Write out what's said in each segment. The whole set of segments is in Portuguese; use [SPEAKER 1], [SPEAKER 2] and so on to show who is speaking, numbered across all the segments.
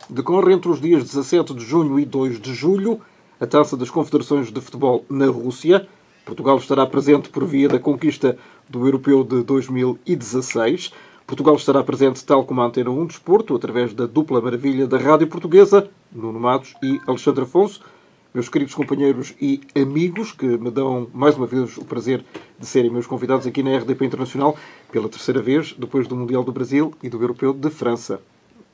[SPEAKER 1] Decorre entre os dias 17 de junho e 2 de julho a Taça das Confederações de Futebol na Rússia. Portugal estará presente por via da conquista do Europeu de 2016. Portugal estará presente, tal como a Antena 1 Desporto, através da dupla maravilha da Rádio Portuguesa, Nuno Matos e Alexandre Afonso. Meus queridos companheiros e amigos, que me dão mais uma vez o prazer de serem meus convidados aqui na RDP Internacional, pela terceira vez, depois do Mundial do Brasil e do Europeu de França.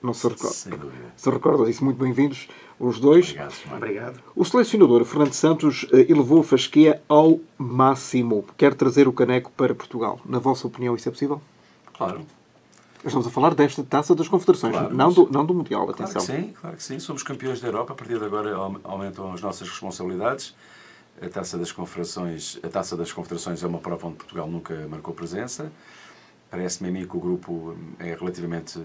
[SPEAKER 1] Não se recorda.
[SPEAKER 2] Sem dúvida.
[SPEAKER 1] Se recorda disso. Muito bem-vindos os dois.
[SPEAKER 2] Obrigado.
[SPEAKER 1] O selecionador Fernando Santos elevou o Fasquia ao máximo. Quer trazer o caneco para Portugal. Na vossa opinião, isso é possível?
[SPEAKER 2] Claro.
[SPEAKER 1] Estamos a falar desta Taça das Confederações,
[SPEAKER 2] Claro,
[SPEAKER 1] não do Mundial, atenção.
[SPEAKER 2] Claro que sim. Somos campeões da Europa. A partir de agora aumentam as nossas responsabilidades. A Taça das Confederações é uma prova onde Portugal nunca marcou presença. Parece-me a mim que o grupo é relativamente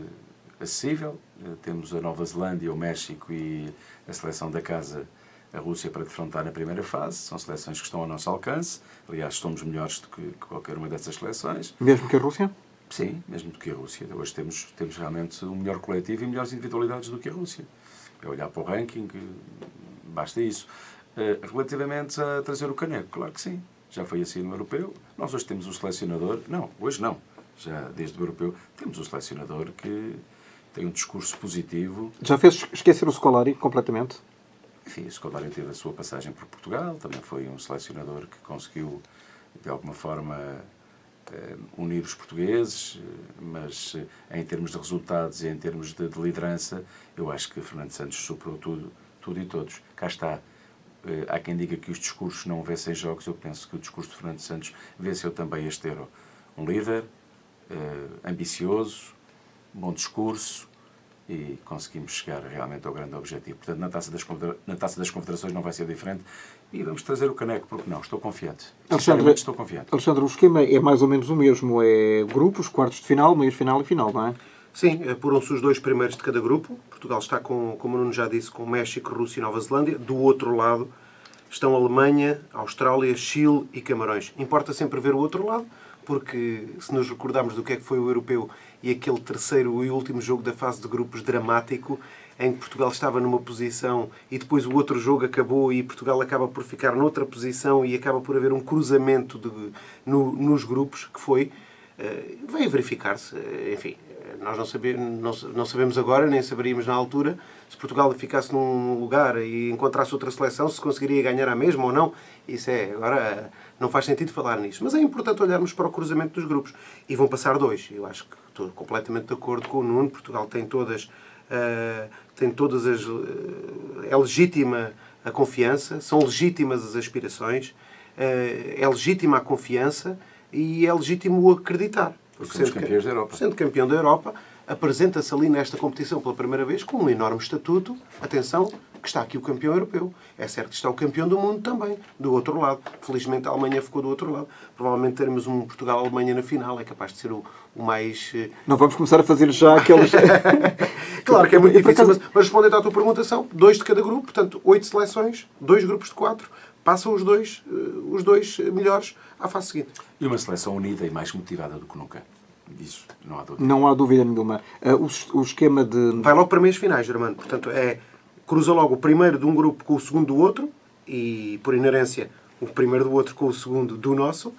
[SPEAKER 2] acessível. Temos a Nova Zelândia, o México e a seleção da casa, a Rússia, para defrontar na primeira fase. São seleções que estão ao nosso alcance. Aliás, somos melhores do que qualquer uma dessas seleções.
[SPEAKER 1] Mesmo que a Rússia?
[SPEAKER 2] Sim, mesmo do que a Rússia. Hoje temos realmente um melhor coletivo e melhores individualidades do que a Rússia. É olhar para o ranking, basta isso. Relativamente a trazer o caneco, claro que sim. Já foi assim no Europeu. Nós hoje temos um selecionador... Não, hoje não. Já desde o Europeu temos um selecionador que tem um discurso positivo.
[SPEAKER 1] Já fez esquecer o Scolari completamente?
[SPEAKER 2] Enfim, o Scolari teve a sua passagem por Portugal. Também foi um selecionador que conseguiu, de alguma forma... unir os portugueses, mas em termos de resultados e em termos de liderança, eu acho que Fernando Santos superou tudo e todos. Cá está. Há quem diga que os discursos não vencem jogos. Eu penso que o discurso de Fernando Santos venceu também este Euro. Um líder ambicioso, bom discurso, e conseguimos chegar realmente ao grande objetivo. Portanto, na Taça das Confederações não vai ser diferente. E vamos trazer o caneco, porque não? Estou confiante. Sinceramente, estou confiante.
[SPEAKER 1] Alexandre, o esquema é mais ou menos o mesmo. É grupos, quartos de final, meias de final e final, não é?
[SPEAKER 3] Sim, apuram-se os dois primeiros de cada grupo. Portugal está, como o Nuno já disse, com México, Rússia e Nova Zelândia. Do outro lado estão Alemanha, Austrália, Chile e Camarões. Importa sempre ver o outro lado, porque se nos recordarmos do que é que foi o Europeu e aquele terceiro e último jogo da fase de grupos dramático, em que Portugal estava numa posição e depois o outro jogo acabou e Portugal acaba por ficar noutra posição e acaba por haver um cruzamento nos grupos, que foi, veio verificar-se. Enfim, nós não sabemos agora, nem saberíamos na altura, se Portugal ficasse num lugar e encontrasse outra seleção, se conseguiria ganhar a mesma ou não. Isso agora não faz sentido falar nisso. Mas é importante olharmos para o cruzamento dos grupos. E vão passar dois. Eu acho que estou completamente de acordo com o Nuno. Portugal tem todas as... É legítima a confiança, são legítimas as aspirações, é legítima a confiança e é legítimo o acreditar.
[SPEAKER 2] Porque
[SPEAKER 3] sendo campeão da Europa, apresenta-se ali nesta competição pela primeira vez com um enorme estatuto. Atenção, que está aqui o campeão europeu. É certo que está o campeão do mundo também, do outro lado. Felizmente a Alemanha ficou do outro lado. Provavelmente teremos um Portugal-Alemanha na final. É capaz de ser o mais...
[SPEAKER 1] Não vamos começar a fazer já aqueles...
[SPEAKER 3] Claro que é muito difícil, mas respondendo à tua pergunta, são 2 de cada grupo. Portanto, 8 seleções, 2 grupos de 4. Passam os dois melhores à fase seguinte.
[SPEAKER 2] E uma seleção unida e mais motivada do que nunca. Disso não há dúvida.
[SPEAKER 1] Não há dúvida nenhuma. O esquema de...
[SPEAKER 3] Vai logo para meias finais, Germano. Portanto, cruza logo o primeiro de um grupo com o segundo do outro e, por inerência, o primeiro do outro com o segundo do nosso.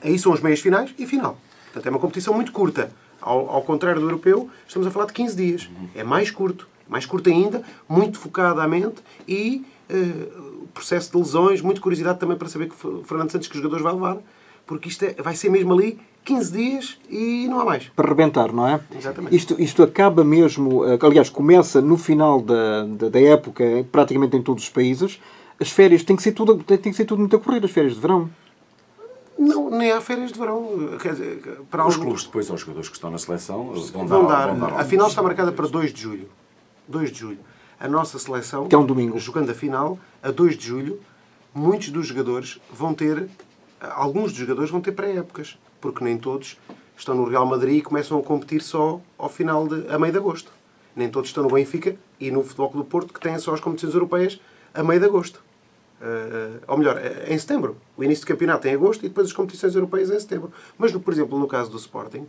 [SPEAKER 3] Aí são as meias finais e final. Portanto, é uma competição muito curta. Ao contrário do europeu, estamos a falar de 15 dias. É mais curto ainda, muito focado à mente e processo de lesões, muita curiosidade também para saber que Fernando Santos, que os jogadores vai levar, porque isto vai ser mesmo ali 15 dias e não há mais.
[SPEAKER 1] Para rebentar, não é?
[SPEAKER 3] Exatamente.
[SPEAKER 1] Isto acaba mesmo... Aliás, começa no final da época, praticamente em todos os países. As férias têm que ser tudo muito a correr, as férias de verão.
[SPEAKER 3] Não, nem há férias de verão. Quer dizer, para
[SPEAKER 2] os clubes, depois, aos jogadores que estão na seleção,
[SPEAKER 3] vão dar. A final está marcada para 2 de julho. 2 de julho. A nossa seleção,
[SPEAKER 1] que é um domingo,
[SPEAKER 3] jogando a final, a 2 de julho, muitos dos jogadores vão ter... Alguns dos jogadores vão ter pré-épocas, porque nem todos estão no Real Madrid e começam a competir só a meio de agosto. Nem todos estão no Benfica e no Futebol Clube do Porto, que têm só as competições europeias a meio de agosto. Ou melhor, em setembro. O início do campeonato é em agosto e depois as competições europeias em setembro. Mas, por exemplo, no caso do Sporting,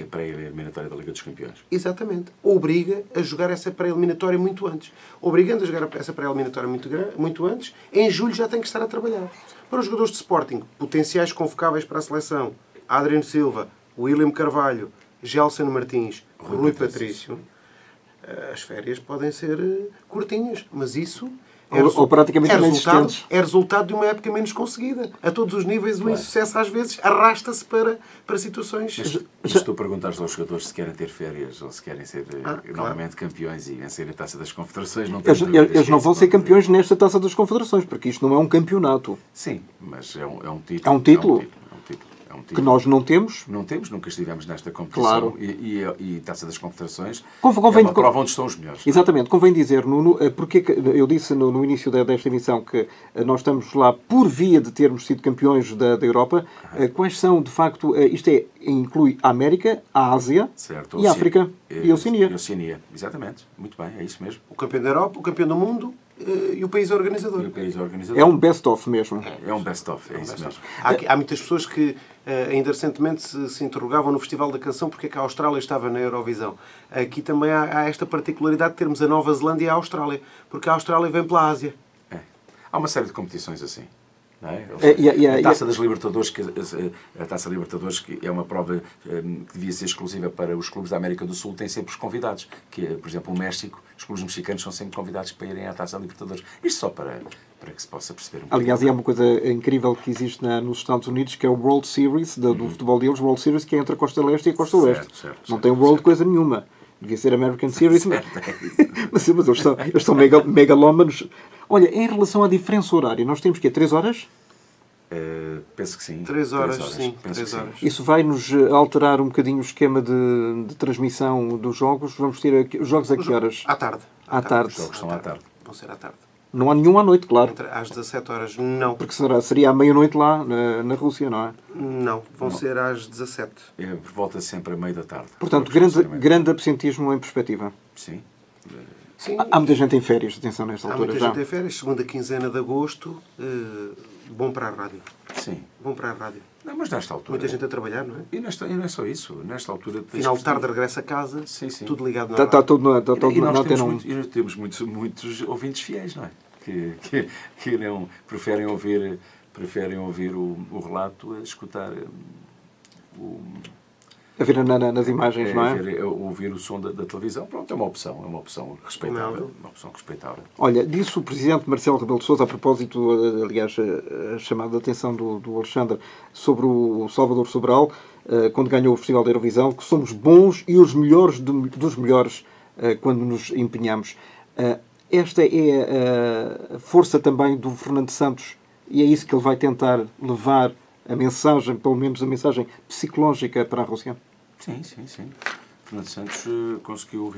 [SPEAKER 2] para a eliminatória da Liga dos Campeões.
[SPEAKER 3] Exatamente. Obriga a jogar essa pré-eliminatória muito antes. Obrigando a jogar essa pré-eliminatória muito antes, em julho já tem que estar a trabalhar. Para os jogadores de Sporting, potenciais convocáveis para a seleção, Adriano Silva, William Carvalho, Gelson Martins, Rui Patrício, as férias podem ser curtinhas, mas isso
[SPEAKER 1] ou praticamente inexistentes.
[SPEAKER 3] É resultado de uma época menos conseguida. A todos os níveis, o insucesso às vezes arrasta-se para situações...
[SPEAKER 2] Mas se tu perguntares aos jogadores se querem ter férias ou se querem ser novamente campeões e vencer a Taça das Confederações, não tem
[SPEAKER 1] eles não vão ser campeões nesta Taça das Confederações, porque isto não é um campeonato.
[SPEAKER 2] Sim, mas é um título.
[SPEAKER 1] É um título. Que nós não temos.
[SPEAKER 2] Não temos, nunca estivemos nesta competição.
[SPEAKER 1] Claro.
[SPEAKER 2] E Taça das Confederações
[SPEAKER 1] convém,
[SPEAKER 2] é uma prova onde estão os melhores.
[SPEAKER 1] Exatamente. Convém dizer, Nuno, porque eu disse no início desta emissão que nós estamos lá por via de termos sido campeões da Europa. Quais são, de facto, isto inclui a América, a Ásia, e a África e a Oceania.
[SPEAKER 2] E a Oceania, exatamente. Muito bem, é isso mesmo.
[SPEAKER 3] O campeão da Europa, o campeão do mundo e o país organizador.
[SPEAKER 1] É um best-of mesmo.
[SPEAKER 2] É um best-of, é isso mesmo.
[SPEAKER 3] Há muitas pessoas que ainda recentemente se interrogavam no Festival da Canção porque é que a Austrália estava na Eurovisão. Aqui também há esta particularidade de termos a Nova Zelândia e a Austrália, porque a Austrália vem pela Ásia.
[SPEAKER 2] Há uma série de competições assim. Não é? A Taça das Libertadores, a Taça Libertadores, que é uma prova que devia ser exclusiva para os clubes da América do Sul, tem sempre os convidados. Que, por exemplo, o México, os clubes mexicanos são sempre convidados para irem à Taça Libertadores. Isto só para que se possa perceber um pouco.
[SPEAKER 1] Aliás, há uma coisa incrível que existe nos Estados Unidos, que é o World Series, do futebol deles, World Series, que é entre a Costa Leste e a Costa Oeste. Não tem World coisa nenhuma. Devia ser American Series, mas eles são megalómanos. Olha, em relação à diferença horária, nós temos que 3 horas?
[SPEAKER 2] Penso que sim.
[SPEAKER 3] 3 horas, sim. 3 horas.
[SPEAKER 1] Isso vai nos alterar um bocadinho o esquema de transmissão dos jogos. Vamos ter os jogos a que horas?
[SPEAKER 3] À tarde.
[SPEAKER 1] À tarde.
[SPEAKER 2] Os jogos são à tarde.
[SPEAKER 3] Vão ser à tarde.
[SPEAKER 1] Não há nenhum à noite, claro.
[SPEAKER 3] Às 17 horas, não.
[SPEAKER 1] Porque seria à meia-noite lá na Rússia, não é?
[SPEAKER 3] Não, vão ser às 17.
[SPEAKER 2] Por volta sempre a meio da tarde.
[SPEAKER 1] Portanto, grande absentismo em perspectiva.
[SPEAKER 2] Sim.
[SPEAKER 3] Sim.
[SPEAKER 1] Há muita gente em férias, atenção nesta altura.
[SPEAKER 3] Há muita gente em férias, segunda quinzena de agosto, bom para a rádio.
[SPEAKER 2] Sim.
[SPEAKER 3] Bom para a rádio.
[SPEAKER 2] Não, mas nesta altura...
[SPEAKER 3] Muita gente a trabalhar, não é?
[SPEAKER 2] E não é só isso. Nesta altura...
[SPEAKER 3] Final de tarde, regresso a casa,
[SPEAKER 2] sim.
[SPEAKER 3] Tudo ligado na
[SPEAKER 1] Está tudo na
[SPEAKER 2] nós temos muitos ouvintes fiéis, não é? Que não preferem ouvir o relato a escutar
[SPEAKER 1] a ver nas imagens, não é?
[SPEAKER 2] Ouvir o som da televisão. Pronto, é uma opção respeitável. Uma opção respeitável.
[SPEAKER 1] Olha, disse o Presidente Marcelo Rebelo de Sousa, a propósito, aliás, a chamada de atenção do Alexandre sobre o Salvador Sobral, quando ganhou o Festival da Eurovisão, que somos bons e os melhores dos melhores quando nos empenhamos. Esta é a força também do Fernando Santos e é isso que ele vai tentar levar a mensagem, pelo menos a mensagem psicológica para a Rússia?
[SPEAKER 2] Sim. Fernando Santos conseguiu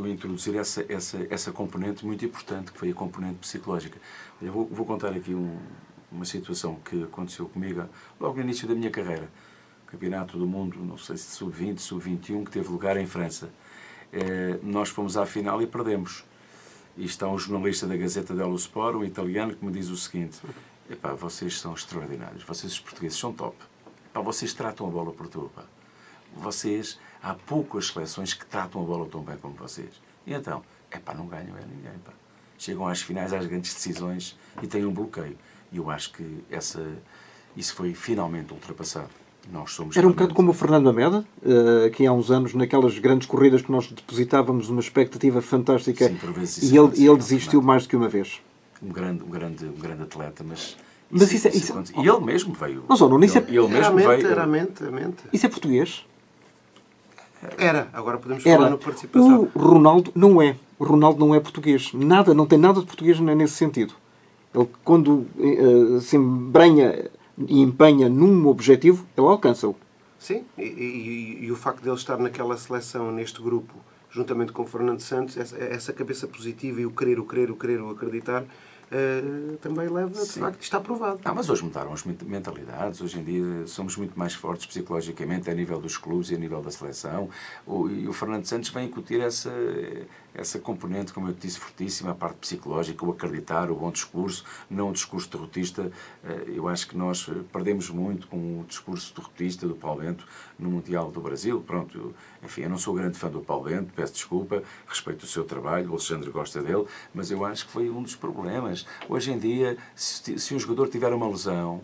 [SPEAKER 2] introduzir essa componente muito importante, que foi a componente psicológica. Eu vou contar aqui uma situação que aconteceu comigo logo no início da minha carreira. Campeonato do Mundo, não sei se sub-20, sub-21, que teve lugar em França. Nós fomos à final e perdemos. E está um jornalista da Gazeta dello Sport, um italiano, que me diz o seguinte: epá, vocês são extraordinários, vocês os portugueses são top. Epá, vocês tratam a bola por tudo. Pá. Há poucas seleções que tratam a bola tão bem como vocês. E então, não ganham ninguém. Pá. Chegam às finais, às grandes decisões e têm um bloqueio. E eu acho que isso foi finalmente ultrapassado.
[SPEAKER 1] Era um bocado como o Fernando Ameda, que há uns anos, naquelas grandes corridas que nós depositávamos uma expectativa fantástica.
[SPEAKER 2] Sim, por vezes
[SPEAKER 1] e ele desistiu mais do que uma vez.
[SPEAKER 2] Um grande atleta, mas
[SPEAKER 1] isso
[SPEAKER 2] e ele mesmo veio.
[SPEAKER 1] Não só, não, isso
[SPEAKER 2] ele mesmo veio.
[SPEAKER 3] Era a mente.
[SPEAKER 1] Isso é português?
[SPEAKER 3] Era. Agora podemos falar no participação.
[SPEAKER 1] O Ronaldo não é. O Ronaldo não é português. Não tem nada de português nesse sentido. Ele, quando se embrenha e empenha num objetivo, ele alcança-o.
[SPEAKER 3] Sim, e o facto de ele estar naquela seleção, neste grupo, juntamente com o Fernando Santos, essa cabeça positiva e o querer, o acreditar, também leva, de facto, está provado.
[SPEAKER 2] Mas hoje mudaram as mentalidades, hoje em dia somos muito mais fortes psicologicamente a nível dos clubes e a nível da seleção, e o Fernando Santos vem incutir essa componente, como eu te disse, fortíssima, a parte psicológica, o acreditar, o bom discurso, não o discurso derrotista. Eu acho que nós perdemos muito com o discurso derrotista do Paulo Bento no Mundial do Brasil. Pronto, enfim, eu não sou grande fã do Paulo Bento, peço desculpa, respeito o seu trabalho, o Alexandre gosta dele, mas eu acho que foi um dos problemas. Hoje em dia, se um jogador tiver uma lesão,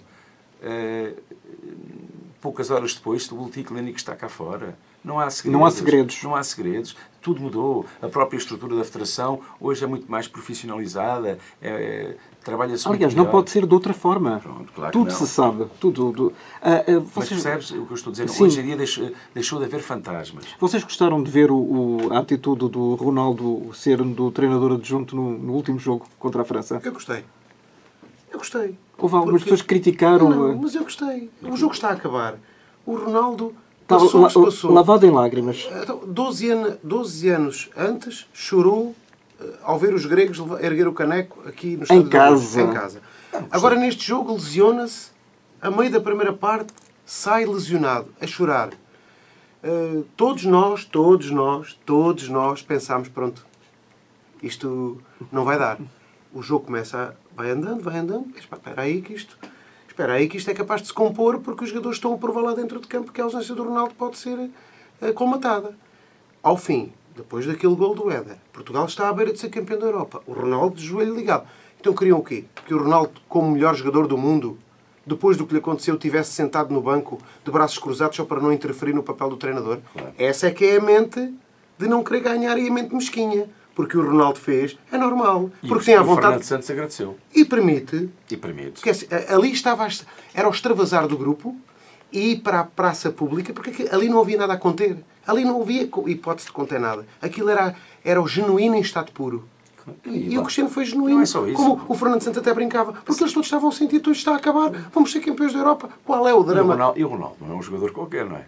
[SPEAKER 2] poucas horas depois, o boletim clínico está cá fora. Não há segredos.
[SPEAKER 1] Não há segredos.
[SPEAKER 2] Não há segredos. Tudo mudou. A própria estrutura da Federação hoje é muito mais profissionalizada. Trabalha-se muito
[SPEAKER 1] Aliás,
[SPEAKER 2] melhor.
[SPEAKER 1] não pode ser de outra forma.
[SPEAKER 2] Pronto, claro
[SPEAKER 1] tudo
[SPEAKER 2] que não.
[SPEAKER 1] se sabe. Tudo.
[SPEAKER 2] Mas percebes o que eu estou a dizer?
[SPEAKER 1] Sim.
[SPEAKER 2] Hoje em dia deixou de haver fantasmas.
[SPEAKER 1] Vocês gostaram de ver a atitude do Ronaldo ser do treinador adjunto no último jogo contra a França?
[SPEAKER 3] Eu gostei. Eu gostei.
[SPEAKER 1] Houve algumas
[SPEAKER 3] Porque-
[SPEAKER 1] pessoas que criticaram.
[SPEAKER 3] Não, mas eu gostei. O jogo está a acabar. O Ronaldo
[SPEAKER 1] Estava
[SPEAKER 3] passou o que se passou.
[SPEAKER 1] lavado em lágrimas.
[SPEAKER 3] Então, 12 anos antes, chorou ao ver os gregos erguer o caneco aqui no estádio da Luz,
[SPEAKER 1] casa.
[SPEAKER 3] em casa. Agora, neste jogo, lesiona-se. A meio da primeira parte, sai lesionado, a chorar. Todos nós pensámos, pronto, isto não vai dar. O jogo vai andando. Espera aí que isto é capaz de se compor, porque os jogadores estão a provar lá dentro de campo que a ausência do Ronaldo pode ser colmatada. Ao fim, depois daquele gol do Éder, Portugal está à beira de ser campeão da Europa. O Ronaldo de joelho ligado. Então queriam o quê? Que o Ronaldo, como melhor jogador do mundo, depois do que lhe aconteceu, tivesse sentado no banco de braços cruzados só para não interferir no papel do treinador?
[SPEAKER 2] Claro.
[SPEAKER 3] Essa é que é a mente de não querer ganhar e a mente mesquinha. Porque o Ronaldo fez, é normal. Porque tem à
[SPEAKER 2] o Fernando
[SPEAKER 3] vontade
[SPEAKER 2] Santos agradeceu.
[SPEAKER 3] e permite.
[SPEAKER 2] E permite.
[SPEAKER 3] Porque assim, ali era o extravasar do grupo e ir para a praça pública, porque ali não havia nada a conter. Ali não havia hipótese de conter nada. Aquilo era o genuíno em estado puro. E o Cristiano foi genuíno.
[SPEAKER 2] Não é só isso.
[SPEAKER 3] Como o Fernando Santos até brincava. Porque eles todos estavam a sentir, tudo está a acabar, vamos ser campeões da Europa. Qual é o drama?
[SPEAKER 2] E o Ronaldo não é um jogador qualquer, não é?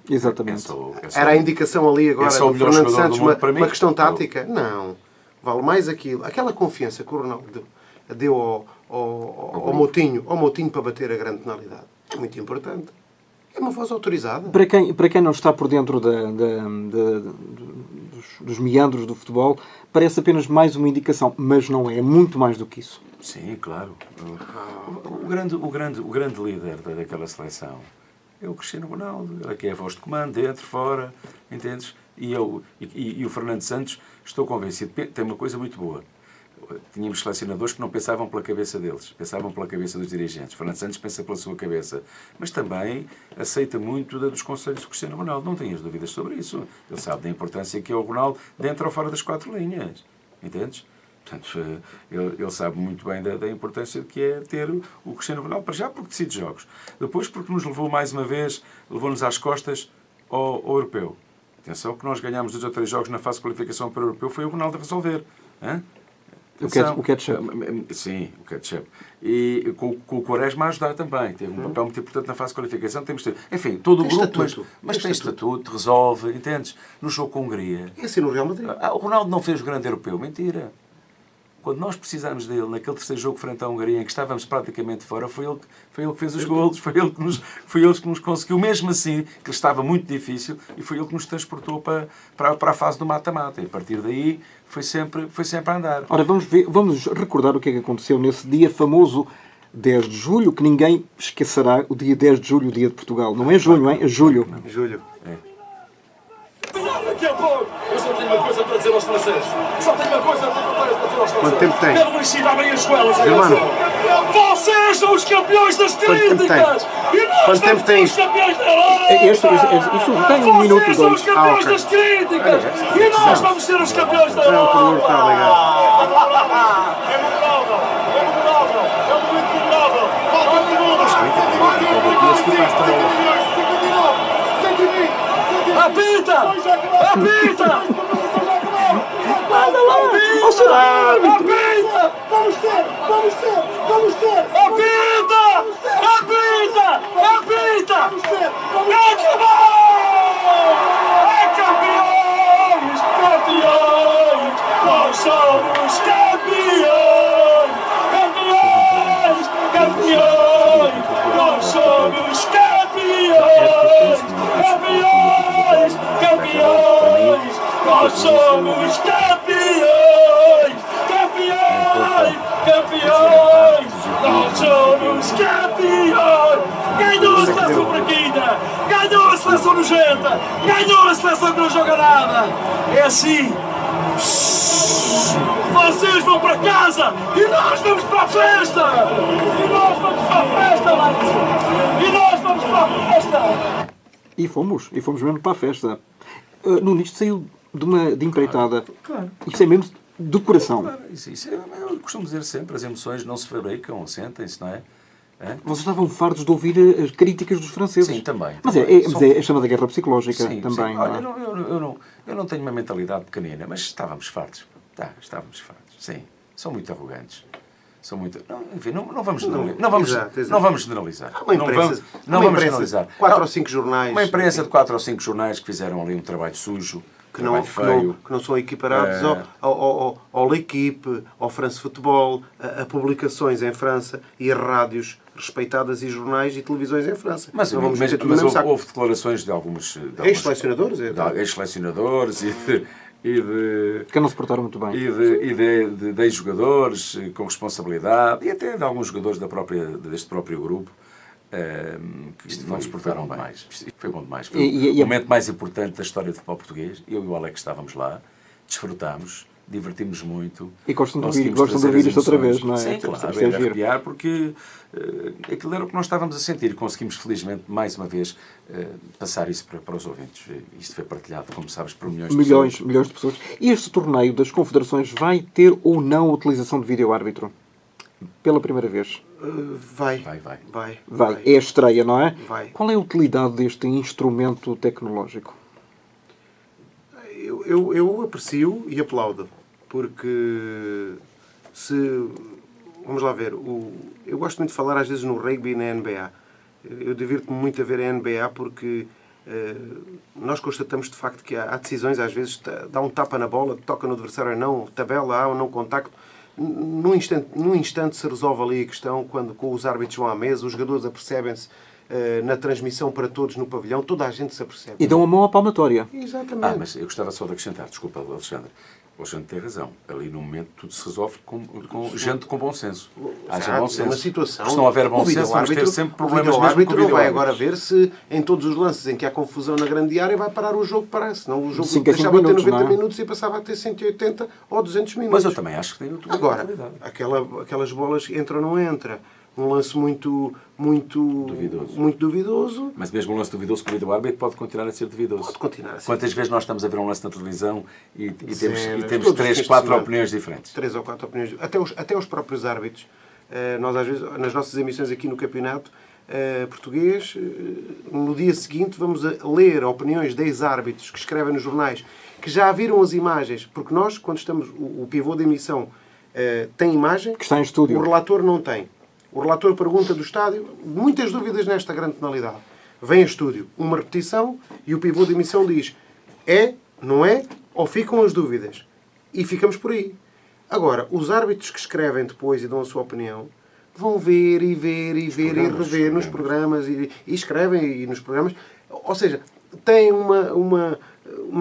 [SPEAKER 1] Exatamente.
[SPEAKER 3] Era a indicação ali agora
[SPEAKER 2] é só o
[SPEAKER 3] do
[SPEAKER 2] melhor
[SPEAKER 3] Fernando
[SPEAKER 2] jogador
[SPEAKER 3] Santos,
[SPEAKER 2] do mundo para mim.
[SPEAKER 3] uma questão tática? Não. Vale mais aquilo. Aquela confiança que o Ronaldo deu ao Moutinho para bater a grande penalidade. É muito importante. É uma voz autorizada.
[SPEAKER 1] Para quem não está por dentro dos meandros do futebol, parece apenas mais uma indicação, mas não é muito mais do que isso.
[SPEAKER 2] Sim, claro. O grande líder daquela seleção é o Cristiano Ronaldo. Ele é que é a voz de comando, dentro, fora, entendes? E o Fernando Santos, estou convencido, tem uma coisa muito boa. Tínhamos selecionadores que não pensavam pela cabeça deles, pensavam pela cabeça dos dirigentes. Fernando Santos pensa pela sua cabeça, mas também aceita muito dos conselhos do Cristiano Ronaldo. Não tenhas dúvidas sobre isso. Ele sabe da importância que é o Ronaldo dentro ou fora das 4 linhas. Entendes? Portanto, ele sabe muito bem da importância que é ter o Cristiano Ronaldo, para já porque decide jogos. Depois porque nos levou mais uma vez, levou-nos às costas ao europeu. Atenção que nós ganhámos 2 ou 3 jogos na fase de qualificação para o europeu, foi o Ronaldo a resolver. Hã?
[SPEAKER 1] O ketchup.
[SPEAKER 2] Sim, o ketchup. E com o Quaresma a ajudar também. Teve um papel muito importante na fase de qualificação. Temos de ter, enfim, todo o grupo, mas tem estatuto, resolve, entendes? No jogo com a Hungria.
[SPEAKER 3] É assim no Real Madrid.
[SPEAKER 2] O Ronaldo não fez o grande europeu. Mentira. Quando nós precisámos dele, naquele terceiro jogo frente à Hungria, em que estávamos praticamente fora, foi ele que fez os golos, foi ele que nos conseguiu, mesmo assim, que estava muito difícil, e foi ele que nos transportou para a fase do mata-mata. E a partir daí foi sempre a andar.
[SPEAKER 1] Ora, vamos recordar o que é que aconteceu nesse dia famoso 10 de julho, que ninguém esquecerá, o dia 10 de julho, o dia de Portugal. Não é junho, é julho.
[SPEAKER 3] Julho.
[SPEAKER 4] Daqui a pouco, eu só tenho uma coisa para dizer aos franceses. Só tenho uma coisa para dizer aos franceses.
[SPEAKER 3] Quanto tempo tem?
[SPEAKER 4] Pedro Mexida, abrem as goelas.
[SPEAKER 3] Germano.
[SPEAKER 4] Vocês são os campeões das
[SPEAKER 3] tempo tem?
[SPEAKER 4] críticas. E nós
[SPEAKER 3] Quanto tempo tem
[SPEAKER 4] somos os campeões da Europa.
[SPEAKER 1] Isto tem 1 minuto,
[SPEAKER 4] Vocês são os
[SPEAKER 1] 2.
[SPEAKER 4] campeões
[SPEAKER 3] ok.
[SPEAKER 4] das críticas. E nós vamos ser os campeões da
[SPEAKER 3] Não, o
[SPEAKER 4] Europa.
[SPEAKER 3] treinador está ligado.
[SPEAKER 4] É memorável. É memorável. É um momento memorável. Falta segundos. Apita! Apita!
[SPEAKER 1] Manda lá! Ó, senhor árbitro!
[SPEAKER 4] Apita! Vamos ter! Apita! Apita! Apita! É campeões! Campeões! Nós somos campeões! Campeões! Nós somos campeões! Campeões! Nós Nós somos campeões! Campeões! Campeões! Nós somos campeões! Ganhou a seleção fraquinha! Ganhou a seleção nojenta! Ganhou a seleção que não joga nada! É assim! Vocês vão para casa e nós vamos para a festa! E nós vamos para a festa, Lázio! E nós vamos para a festa!
[SPEAKER 1] E fomos mesmo para a festa. Nuno, isto saiu de empreitada.
[SPEAKER 2] Claro.
[SPEAKER 1] Isto é mesmo do coração.
[SPEAKER 2] Claro, eu costumo dizer sempre, as emoções não se fabricam, sentem-se, não é?
[SPEAKER 1] Vocês estavam fartos de ouvir as críticas dos franceses.
[SPEAKER 2] Sim, também.
[SPEAKER 1] Mas
[SPEAKER 2] também.
[SPEAKER 1] é a chamada guerra psicológica
[SPEAKER 2] Sim,
[SPEAKER 1] também.
[SPEAKER 2] sim.
[SPEAKER 1] Não é?
[SPEAKER 2] Olha, eu não tenho uma mentalidade pequenina, mas estávamos fartos. Estávamos fartos. Sim, são muito arrogantes. São muito... Não, enfim, não vamos generalizar.
[SPEAKER 3] Exato.
[SPEAKER 2] Não vamos generalizar.
[SPEAKER 3] Há uma imprensa,
[SPEAKER 2] não vamos generalizar.
[SPEAKER 3] 4 ou 5 jornais.
[SPEAKER 2] Uma imprensa de 4 ou 5 jornais que fizeram ali um trabalho sujo,
[SPEAKER 3] que não são equiparados ao L'Equipe, ao France Football, a publicações em França e a rádios respeitadas e jornais e televisões em França.
[SPEAKER 2] Mas houve declarações de alguns
[SPEAKER 3] ex-selecionadores
[SPEAKER 2] ex-selecionadores
[SPEAKER 1] que não se portaram muito bem.
[SPEAKER 2] E de ex-jogadores com responsabilidade e até de alguns jogadores deste próprio grupo que não se portaram bem. Isto foi bom demais. Foi o momento mais importante da história do futebol português. Eu e o Alex estávamos lá, desfrutámos, divertimos muito.
[SPEAKER 1] E gostam de ouvir isto outra vez, não é?
[SPEAKER 2] Sim, claro, é arrepiar, porque aquilo era o que nós estávamos a sentir e conseguimos, felizmente, mais uma vez, passar isso para os ouvintes. Isto foi partilhado, como sabes, por milhões de pessoas.
[SPEAKER 1] E este torneio das confederações vai ter ou não a utilização de vídeo-árbitro? Pela primeira vez?
[SPEAKER 3] Vai.
[SPEAKER 1] É a estreia, não é?
[SPEAKER 3] Vai.
[SPEAKER 1] Qual é a utilidade deste instrumento tecnológico?
[SPEAKER 3] Eu aprecio e aplaudo, porque vamos lá ver, eu gosto muito de falar às vezes no rugby e na NBA. Eu divirto-me muito a ver a NBA porque nós constatamos de facto que há decisões, às vezes dá um tapa na bola, toca no adversário ou não, tabela, há ou não contacto. Num instante se resolve ali a questão, quando com os árbitros vão à mesa, os jogadores apercebem-se na transmissão para todos no pavilhão, toda a gente se apercebe.
[SPEAKER 1] E dão a mão à palmatória.
[SPEAKER 3] Exatamente.
[SPEAKER 2] Mas eu gostava só de acrescentar, desculpa, Alexandre. O Alexandre tem razão. Ali no momento tudo se resolve com gente com bom senso. Haja bom senso.
[SPEAKER 3] Uma situação,
[SPEAKER 2] se não houver bom senso, vamos ter sempre problemas mesmo com o
[SPEAKER 3] vídeo. Não vai agora ver se em todos os lances em que há confusão na grande área vai parar o jogo para, senão o jogo deixava de ter 90 minutos e passava a ter 180 ou 200 minutos.
[SPEAKER 2] Mas eu também acho que tem outra
[SPEAKER 3] agora, aquelas bolas entra ou não entra. Um lance muito duvidoso.
[SPEAKER 2] Mas mesmo um lance duvidoso com o vídeo-árbitro pode continuar a ser duvidoso.
[SPEAKER 3] Pode continuar a ser.
[SPEAKER 2] Quantas vezes nós estamos a ver um lance na televisão e temos 3, 4 opiniões diferentes?
[SPEAKER 3] 3 ou 4 opiniões. Até os próprios árbitros. Nós, às vezes, nas nossas emissões aqui no campeonato português, no dia seguinte vamos a ler opiniões de ex-árbitros que escrevem nos jornais, que já viram as imagens, porque nós, quando estamos, o pivô da emissão tem imagem,
[SPEAKER 1] que está em estúdio.
[SPEAKER 3] O relator não tem. O relator pergunta do estádio, muitas dúvidas nesta grande penalidade. Vem a estúdio, uma repetição, e o pivô de emissão diz não é, ou ficam as dúvidas. E ficamos por aí. Agora, os árbitros que escrevem depois e dão a sua opinião, vão ver e rever nos programas e escrevem nos programas. Ou seja, têm uma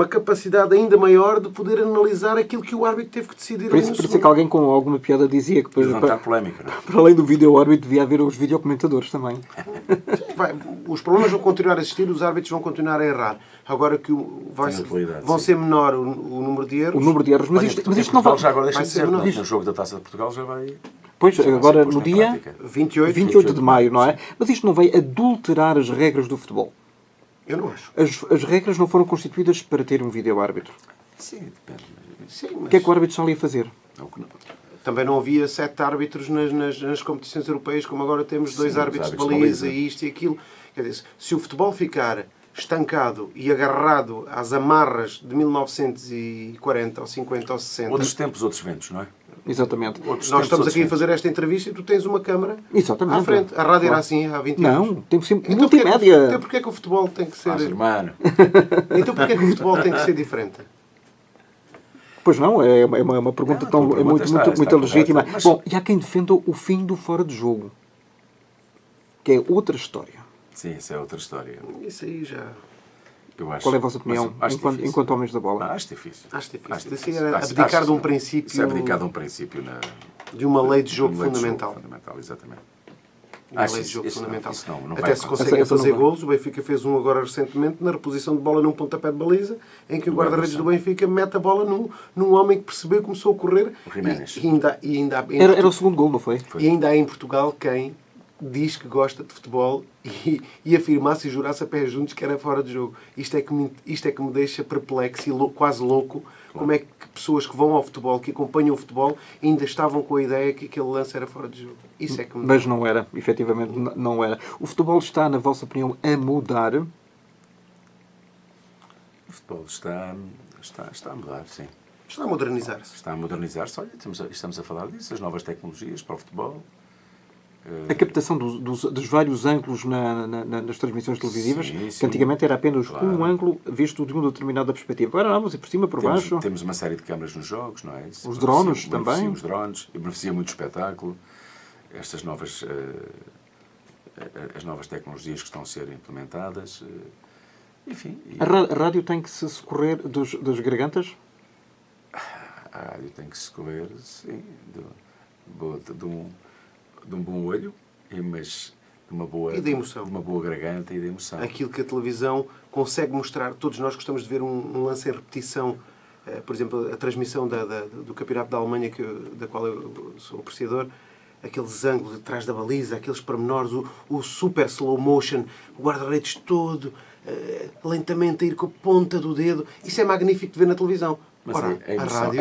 [SPEAKER 3] capacidade ainda maior de poder analisar aquilo que o árbitro teve que decidir.
[SPEAKER 1] Por isso é que alguém com alguma piada dizia que
[SPEAKER 2] polémica, não é?
[SPEAKER 1] Para além do vídeo-árbitro devia haver os videocomentadores também.
[SPEAKER 3] Os problemas vão continuar a existir, os árbitros vão continuar a errar. Agora que vão ser menor o número de erros.
[SPEAKER 1] O número de erros, mas isto não vai...
[SPEAKER 2] Já agora deixa-me dizer, no jogo da Taça de Portugal já vai...
[SPEAKER 1] Pois, agora no dia 28 de maio, não é? Mas isto não vai adulterar as regras do futebol?
[SPEAKER 3] Eu não acho.
[SPEAKER 1] As regras não foram constituídas para ter um vídeo-árbitro.
[SPEAKER 2] Sim, depende.
[SPEAKER 1] O que é que o árbitro está ali a fazer?
[SPEAKER 3] Também não havia 7 árbitros nas competições europeias, como agora temos 2 árbitros de baliza e isto e aquilo. Quer dizer, se o futebol ficar estancado e agarrado às amarras de 1940 ou 50 ou 60...
[SPEAKER 2] Outros tempos, outros ventos, não é?
[SPEAKER 1] Exatamente.
[SPEAKER 3] Nós estamos aqui a fazer esta entrevista e tu tens uma câmara à frente. A rádio era assim há 20 anos.
[SPEAKER 1] Não, temos sempre multimédia.
[SPEAKER 3] Então porquê que o futebol tem que ser...
[SPEAKER 2] irmão.
[SPEAKER 3] Então porquê que o futebol tem que ser diferente?
[SPEAKER 1] Pois não, é uma pergunta muito legítima.
[SPEAKER 2] Mas...
[SPEAKER 1] Bom, e há quem defenda o fim do fora de jogo. Que é outra história.
[SPEAKER 2] Sim, isso é outra história.
[SPEAKER 3] Isso aí já...
[SPEAKER 2] Eu acho,
[SPEAKER 1] Qual é a vossa opinião
[SPEAKER 2] mas acho
[SPEAKER 1] enquanto homens da bola?
[SPEAKER 2] Acho difícil.
[SPEAKER 3] Acho difícil.
[SPEAKER 2] Acho
[SPEAKER 3] Isso era
[SPEAKER 2] Acho-
[SPEAKER 3] abdicar
[SPEAKER 2] acho-
[SPEAKER 3] de um princípio,
[SPEAKER 2] Isso é abdicar de um princípio
[SPEAKER 3] de uma lei de jogo
[SPEAKER 2] uma lei de
[SPEAKER 3] fundamental.
[SPEAKER 2] fundamental, exatamente.
[SPEAKER 3] Uma
[SPEAKER 2] Acho
[SPEAKER 3] lei de
[SPEAKER 2] isso-
[SPEAKER 3] jogo
[SPEAKER 2] isso não-
[SPEAKER 3] fundamental.
[SPEAKER 2] isso não vai
[SPEAKER 3] Até se
[SPEAKER 2] acontecer.
[SPEAKER 3] conseguem
[SPEAKER 1] Essa não
[SPEAKER 3] fazer
[SPEAKER 1] vai.
[SPEAKER 3] golos. O Benfica fez um agora recentemente na reposição de bola num pontapé de baliza, em que o
[SPEAKER 2] Do
[SPEAKER 3] guarda-redes do
[SPEAKER 2] Ederson.
[SPEAKER 3] Benfica mete a bola num homem que percebeu e começou a correr.
[SPEAKER 2] O Jiménez.
[SPEAKER 1] Era o segundo gol, não foi?
[SPEAKER 3] E ainda há em Portugal quem diz que gosta de futebol e afirmasse e jurasse a pé juntos que era fora de jogo. Isto é que me deixa perplexo e quase louco. Como é que pessoas que vão ao futebol, que acompanham o futebol, ainda estavam com a ideia que aquele lance era fora de jogo. Isso é que me
[SPEAKER 1] Mas não era, efetivamente não era. O futebol está, na vossa opinião, a mudar?
[SPEAKER 2] O futebol está a mudar, sim.
[SPEAKER 3] está a modernizar-se.
[SPEAKER 2] Está a modernizar-se. Olha, estamos a falar disso, as novas tecnologias para o futebol.
[SPEAKER 1] A captação dos vários ângulos nas transmissões televisivas,
[SPEAKER 2] Sim,
[SPEAKER 1] que
[SPEAKER 2] sim.
[SPEAKER 1] antigamente era apenas
[SPEAKER 2] Claro.
[SPEAKER 1] um ângulo visto de uma determinada perspectiva. Agora vamos por cima, por baixo.
[SPEAKER 2] Temos uma série de câmaras nos jogos, não é? Isso
[SPEAKER 1] Os
[SPEAKER 2] beneficia-
[SPEAKER 1] drones
[SPEAKER 2] beneficia
[SPEAKER 1] também.
[SPEAKER 2] Os drones, e beneficia muito o espetáculo. Estas novas, as novas tecnologias que estão a ser implementadas. Enfim.
[SPEAKER 1] A rádio tem que se socorrer das gargantas?
[SPEAKER 2] A rádio tem que se correr, sim, de um bom olho, mas de uma boa,
[SPEAKER 3] E da emoção.
[SPEAKER 2] de uma boa garganta e de emoção.
[SPEAKER 3] Aquilo que a televisão consegue mostrar. Todos nós gostamos de ver um lance em repetição. Por exemplo, a transmissão do Campeonato da Alemanha, da qual eu sou apreciador, aqueles ângulos atrás da baliza, aqueles pormenores, o super slow motion, o guarda-redes todo, lentamente a ir com a ponta do dedo. Isso é magnífico de ver na televisão.
[SPEAKER 2] Mas
[SPEAKER 3] Ora,
[SPEAKER 2] a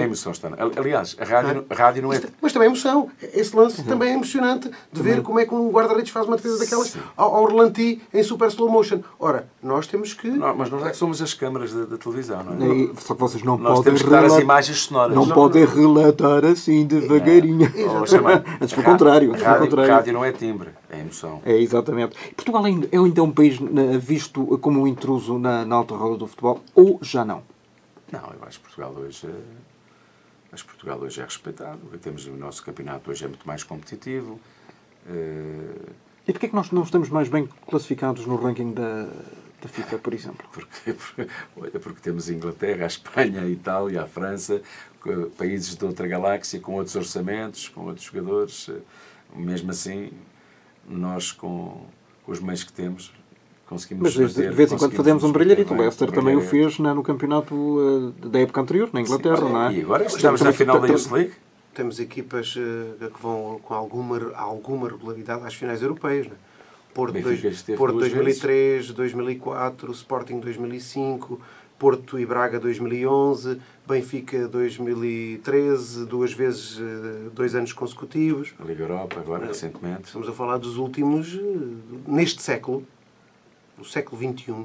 [SPEAKER 2] emoção está. Aliás, a rádio não é.
[SPEAKER 3] Mas também é emoção. Esse lance também é emocionante de ver como é que um guarda-redes faz uma defesa daquelas
[SPEAKER 2] Sim.
[SPEAKER 3] ao relanti em super slow motion. Ora, nós temos que...
[SPEAKER 2] Mas nós é que somos as câmaras da televisão, não é?
[SPEAKER 1] Só que vocês não
[SPEAKER 2] Nós
[SPEAKER 1] podem
[SPEAKER 2] temos que dar as
[SPEAKER 1] relatar,
[SPEAKER 2] imagens sonoras.
[SPEAKER 1] não podem relatar assim devagarinho.
[SPEAKER 2] Oh, chama-
[SPEAKER 1] Antes pelo contrário. Antes pelo
[SPEAKER 2] Rádio,
[SPEAKER 1] contrário.
[SPEAKER 2] rádio não é timbre, é emoção.
[SPEAKER 1] É, exatamente. Portugal ainda é um país visto como um intruso na alta roda do futebol, ou já não?
[SPEAKER 2] Não, eu acho que Portugal hoje é respeitado. Temos o nosso campeonato hoje é muito mais competitivo.
[SPEAKER 1] E porquê é que nós não estamos mais bem classificados no ranking da FIFA, por exemplo?
[SPEAKER 2] Porque temos a Inglaterra, a Espanha, a Itália, a França, países de outra galáxia, com outros orçamentos, com outros jogadores. Mesmo assim, nós, com os meios que temos, conseguimos
[SPEAKER 1] Mas
[SPEAKER 2] bater,
[SPEAKER 1] de vez em quando
[SPEAKER 2] conseguimos
[SPEAKER 1] fazemos um
[SPEAKER 2] nos
[SPEAKER 1] brilharito. O
[SPEAKER 2] bater,
[SPEAKER 1] Leicester
[SPEAKER 2] não é?
[SPEAKER 1] também o
[SPEAKER 2] Brilharito.
[SPEAKER 1] fez no campeonato da época anterior, na Inglaterra,
[SPEAKER 2] Sim,
[SPEAKER 1] não é?
[SPEAKER 2] E agora estamos na final da Youth League.
[SPEAKER 3] Temos equipas que vão com alguma regularidade às finais europeias. Não é? Porto,
[SPEAKER 2] Benfica esteve
[SPEAKER 3] Porto
[SPEAKER 2] duas
[SPEAKER 3] 2003, 2004, Sporting 2005, Porto e Braga 2011, Benfica 2013, 2 anos consecutivos.
[SPEAKER 2] A Liga Europa, agora, recentemente.
[SPEAKER 3] Estamos a falar dos últimos, neste século, no século XXI,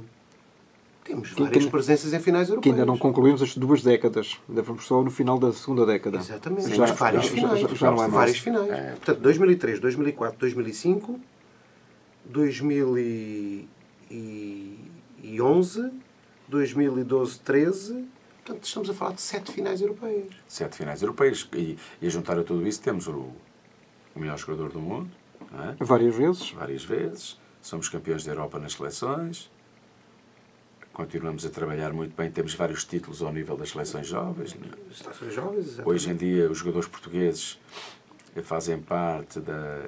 [SPEAKER 3] temos várias presenças em finais
[SPEAKER 1] Que
[SPEAKER 3] europeias.
[SPEAKER 1] ainda não concluímos as 2 décadas. Ainda vamos só no final da segunda década.
[SPEAKER 3] Exatamente.
[SPEAKER 2] Sim,
[SPEAKER 3] Mas
[SPEAKER 2] mas
[SPEAKER 3] várias
[SPEAKER 2] Portugal-
[SPEAKER 3] finais.
[SPEAKER 1] já não é
[SPEAKER 3] várias
[SPEAKER 1] mais.
[SPEAKER 3] finais. Portanto, 2003, 2004, 2005, 2011, 2012, 13. Portanto, estamos a falar de 7 finais europeias.
[SPEAKER 2] 7 finais europeias. E a juntar a tudo isso temos o melhor jogador do mundo, não é?
[SPEAKER 1] Várias vezes.
[SPEAKER 2] Várias vezes. Somos campeões da Europa nas seleções. Continuamos a trabalhar muito bem. Temos vários títulos ao nível das seleções jovens. Não é?
[SPEAKER 3] As seleções jovens, exatamente.
[SPEAKER 2] Hoje em dia, os jogadores portugueses fazem parte,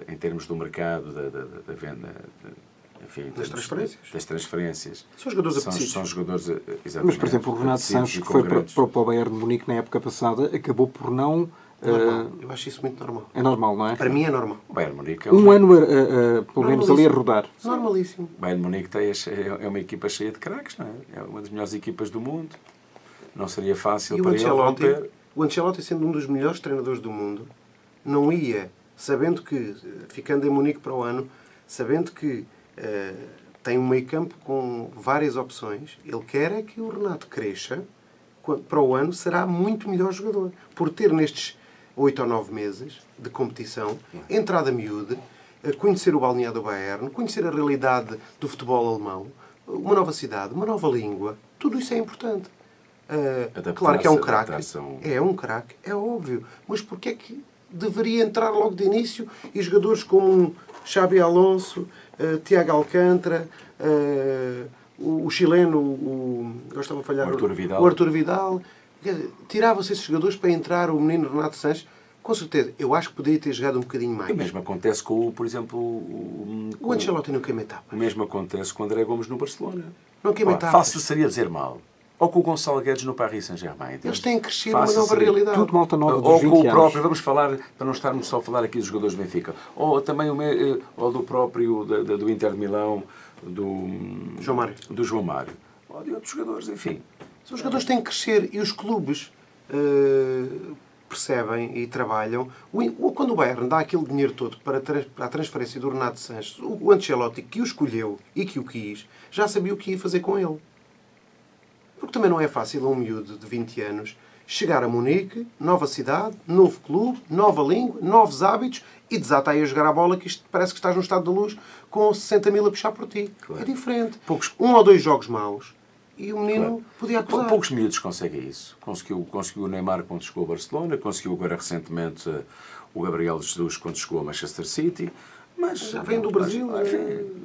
[SPEAKER 2] em termos do mercado, da venda, enfim, em termos das transferências.
[SPEAKER 3] São jogadores apetecidos.
[SPEAKER 2] São jogadores, exatamente.
[SPEAKER 1] Mas, por exemplo, o Renato
[SPEAKER 2] apetecidos
[SPEAKER 1] Sanches,
[SPEAKER 2] e
[SPEAKER 1] que foi
[SPEAKER 2] congruentes.
[SPEAKER 1] para o Bayern de Munique na época passada, acabou por não...
[SPEAKER 3] Normal. Eu acho isso muito normal.
[SPEAKER 1] É normal, não é?
[SPEAKER 3] Para mim é normal.
[SPEAKER 2] O Bayern Munique é
[SPEAKER 1] Um ano, pelo menos, ali a
[SPEAKER 3] Normalíssimo.
[SPEAKER 1] rodar.
[SPEAKER 3] Normalíssimo.
[SPEAKER 2] O Bayern Munique é uma equipa cheia de craques, não é? É uma das melhores equipas do mundo. Não seria fácil
[SPEAKER 3] E o
[SPEAKER 2] para ele romper.
[SPEAKER 3] Ancelotti, sendo um dos melhores treinadores do mundo, não ia, sabendo que, ficando em Munique para o ano, sabendo que tem um meio-campo com várias opções, ele quer é que o Renato cresça, para o ano será muito melhor jogador. Por ter nestes 8 ou 9 meses de competição, entrada miúda, conhecer o balneário do Bayern, conhecer a realidade do futebol alemão, uma nova cidade, uma nova língua, tudo isso é importante. Claro que é um craque. É um craque, é óbvio. Mas porquê é que deveria entrar logo de início e jogadores como Xabi Alonso, Tiago Alcântara, o chileno, agora estava a falhar, o Arthur Vidal. Tirava-se esses jogadores para entrar o menino Renato Sanches. Com certeza, eu acho que poderia ter jogado um bocadinho mais.
[SPEAKER 2] O mesmo acontece com, por exemplo,
[SPEAKER 3] o Ancelotti não queima etapas.
[SPEAKER 2] O mesmo acontece com o André Gomes no Barcelona.
[SPEAKER 3] Não queima etapas.
[SPEAKER 2] Fácil seria dizer mal. Ou com o Gonçalo Guedes no Paris Saint-Germain.
[SPEAKER 3] Eles têm crescido uma nova realidade.
[SPEAKER 1] Tudo malta nova dos
[SPEAKER 2] ou
[SPEAKER 1] 20
[SPEAKER 2] com o
[SPEAKER 1] anos.
[SPEAKER 2] próprio, vamos falar, para não estarmos só a falar aqui dos jogadores do Benfica, ou também ou do próprio, do Inter de Milão, do João Mário. Ou de outros jogadores, enfim.
[SPEAKER 3] Os jogadores têm que crescer e os clubes percebem e trabalham. Quando o Bayern dá aquele dinheiro todo para a transferência do Renato Sanches, o Ancelotti, que o escolheu e que o quis, já sabia o que ia fazer com ele. Porque também não é fácil a um miúdo de 20 anos chegar a Munique, nova cidade, novo clube, nova língua, novos hábitos e desata aí a jogar a bola que isto parece que estás no estado da luz com 60 mil a puxar por ti. Claro. É diferente. Um ou dois jogos maus e o menino podia acusar.
[SPEAKER 2] Poucos miúdos conseguem isso. Conseguiu o Neymar quando chegou ao Barcelona, conseguiu agora recentemente o Gabriel Jesus quando chegou ao Manchester City. Mas
[SPEAKER 3] já vem do Brasil.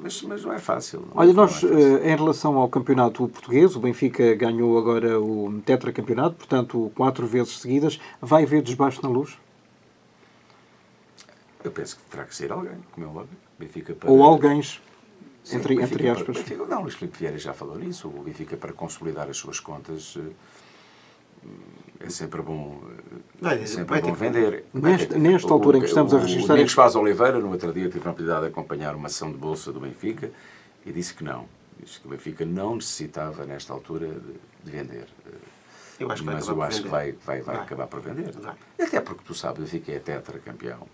[SPEAKER 2] Mas não é fácil.
[SPEAKER 1] Olha, nós, em relação ao campeonato português, o Benfica ganhou agora o tetracampeonato, portanto, 4 vezes seguidas. Vai haver desbaixo na luz?
[SPEAKER 2] Eu penso que terá que ser alguém, como é óbvio. Benfica
[SPEAKER 1] para... Ou alguém, entre aspas.
[SPEAKER 2] Benfica, não, Luís Filipe Vieira já falou nisso. O Benfica, para consolidar as suas contas, é sempre bom, vender.
[SPEAKER 1] Nesta altura em que estamos a registrar...
[SPEAKER 2] O Domingos Paz Oliveira, no outro dia, teve a oportunidade de acompanhar uma ação de bolsa do Benfica e disse que não. Disse que o Benfica não necessitava, nesta altura, de vender. Mas eu acho que vai acabar por vender. Até porque tu sabes, o Benfica é tetracampeão.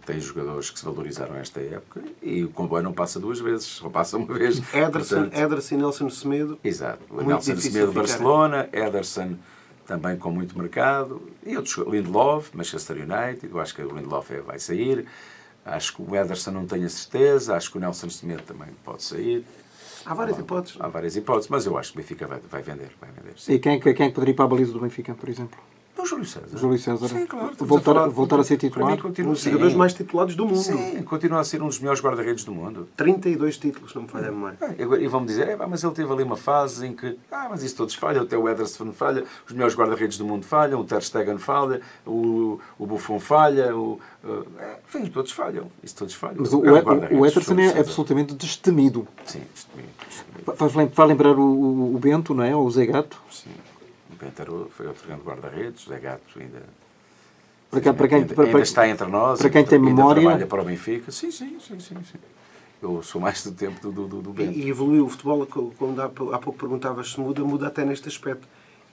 [SPEAKER 2] Tem jogadores que se valorizaram nesta época e o comboio não passa 2 vezes, só passa uma vez.
[SPEAKER 3] Ederson e Nelson Semedo.
[SPEAKER 2] Exato. O Nelson Semedo, Barcelona, Ederson também com muito mercado, e outros, Lindelof, Manchester United, eu acho que o Lindelof vai sair, acho que o Ederson não tenho a certeza, acho que o Nelson Semedo também pode sair.
[SPEAKER 3] Há várias hipóteses.
[SPEAKER 2] Há várias hipóteses, mas eu acho que o Benfica vai vender.
[SPEAKER 1] Sim. E quem poderia ir para a baliza do Benfica, por exemplo?
[SPEAKER 2] O Júlio César.
[SPEAKER 1] Júlio César.
[SPEAKER 2] Sim, claro.
[SPEAKER 1] Voltar a ser titular.
[SPEAKER 3] Um dos jogadores mais titulados do mundo.
[SPEAKER 2] Sim, continua a ser um dos melhores guarda-redes do mundo.
[SPEAKER 3] 32 títulos, não me falha a memória.
[SPEAKER 2] E vão-me dizer, mas ele teve ali uma fase em que, mas isso todos falham, até o Ederson falha, os melhores guarda-redes do mundo falham, o Ter Stegen falha, o Buffon falha, enfim, todos falham. Isso todos falham.
[SPEAKER 1] Mas o Ederson é absolutamente destemido.
[SPEAKER 2] Sim, destemido.
[SPEAKER 1] Faz lembrar o Bento, não é? Ou o Zé Gato?
[SPEAKER 2] Sim. Foi outro grande guarda-redes, o Zé Gato ainda está entre nós,
[SPEAKER 1] para quem tem memória,
[SPEAKER 2] trabalha para o Benfica. Sim. Eu sou mais do tempo do Bento.
[SPEAKER 3] E evoluiu o futebol, como há pouco perguntavas se muda até neste aspecto.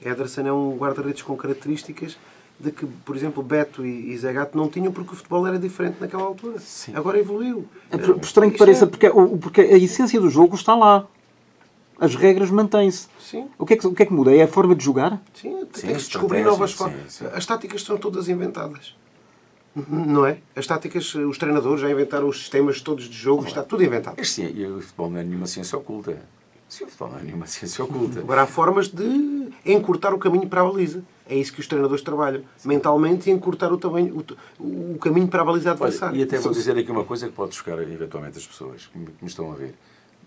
[SPEAKER 3] Ederson é um guarda-redes com características de que, por exemplo, Beto e Zé Gato não tinham porque o futebol era diferente naquela altura.
[SPEAKER 2] Sim.
[SPEAKER 3] Agora evoluiu.
[SPEAKER 1] Por estranho que pareça, porque a essência do jogo está lá. As regras mantêm-se. O que é que muda? É a forma de jogar?
[SPEAKER 3] Sim, tem que se descobrir novas formas. Sim. As táticas são todas inventadas. Não é? As táticas, os treinadores já inventaram os sistemas todos de jogo, está tudo inventado.
[SPEAKER 2] E o futebol não é nenhuma ciência oculta. Sim, o futebol não é nenhuma ciência oculta.
[SPEAKER 3] Agora há formas de encurtar o caminho para a baliza. É isso que os treinadores trabalham. Mentalmente, encurtar o caminho para a baliza adversária.
[SPEAKER 2] E até vou dizer aqui uma coisa que pode chocar eventualmente as pessoas que me estão a ver.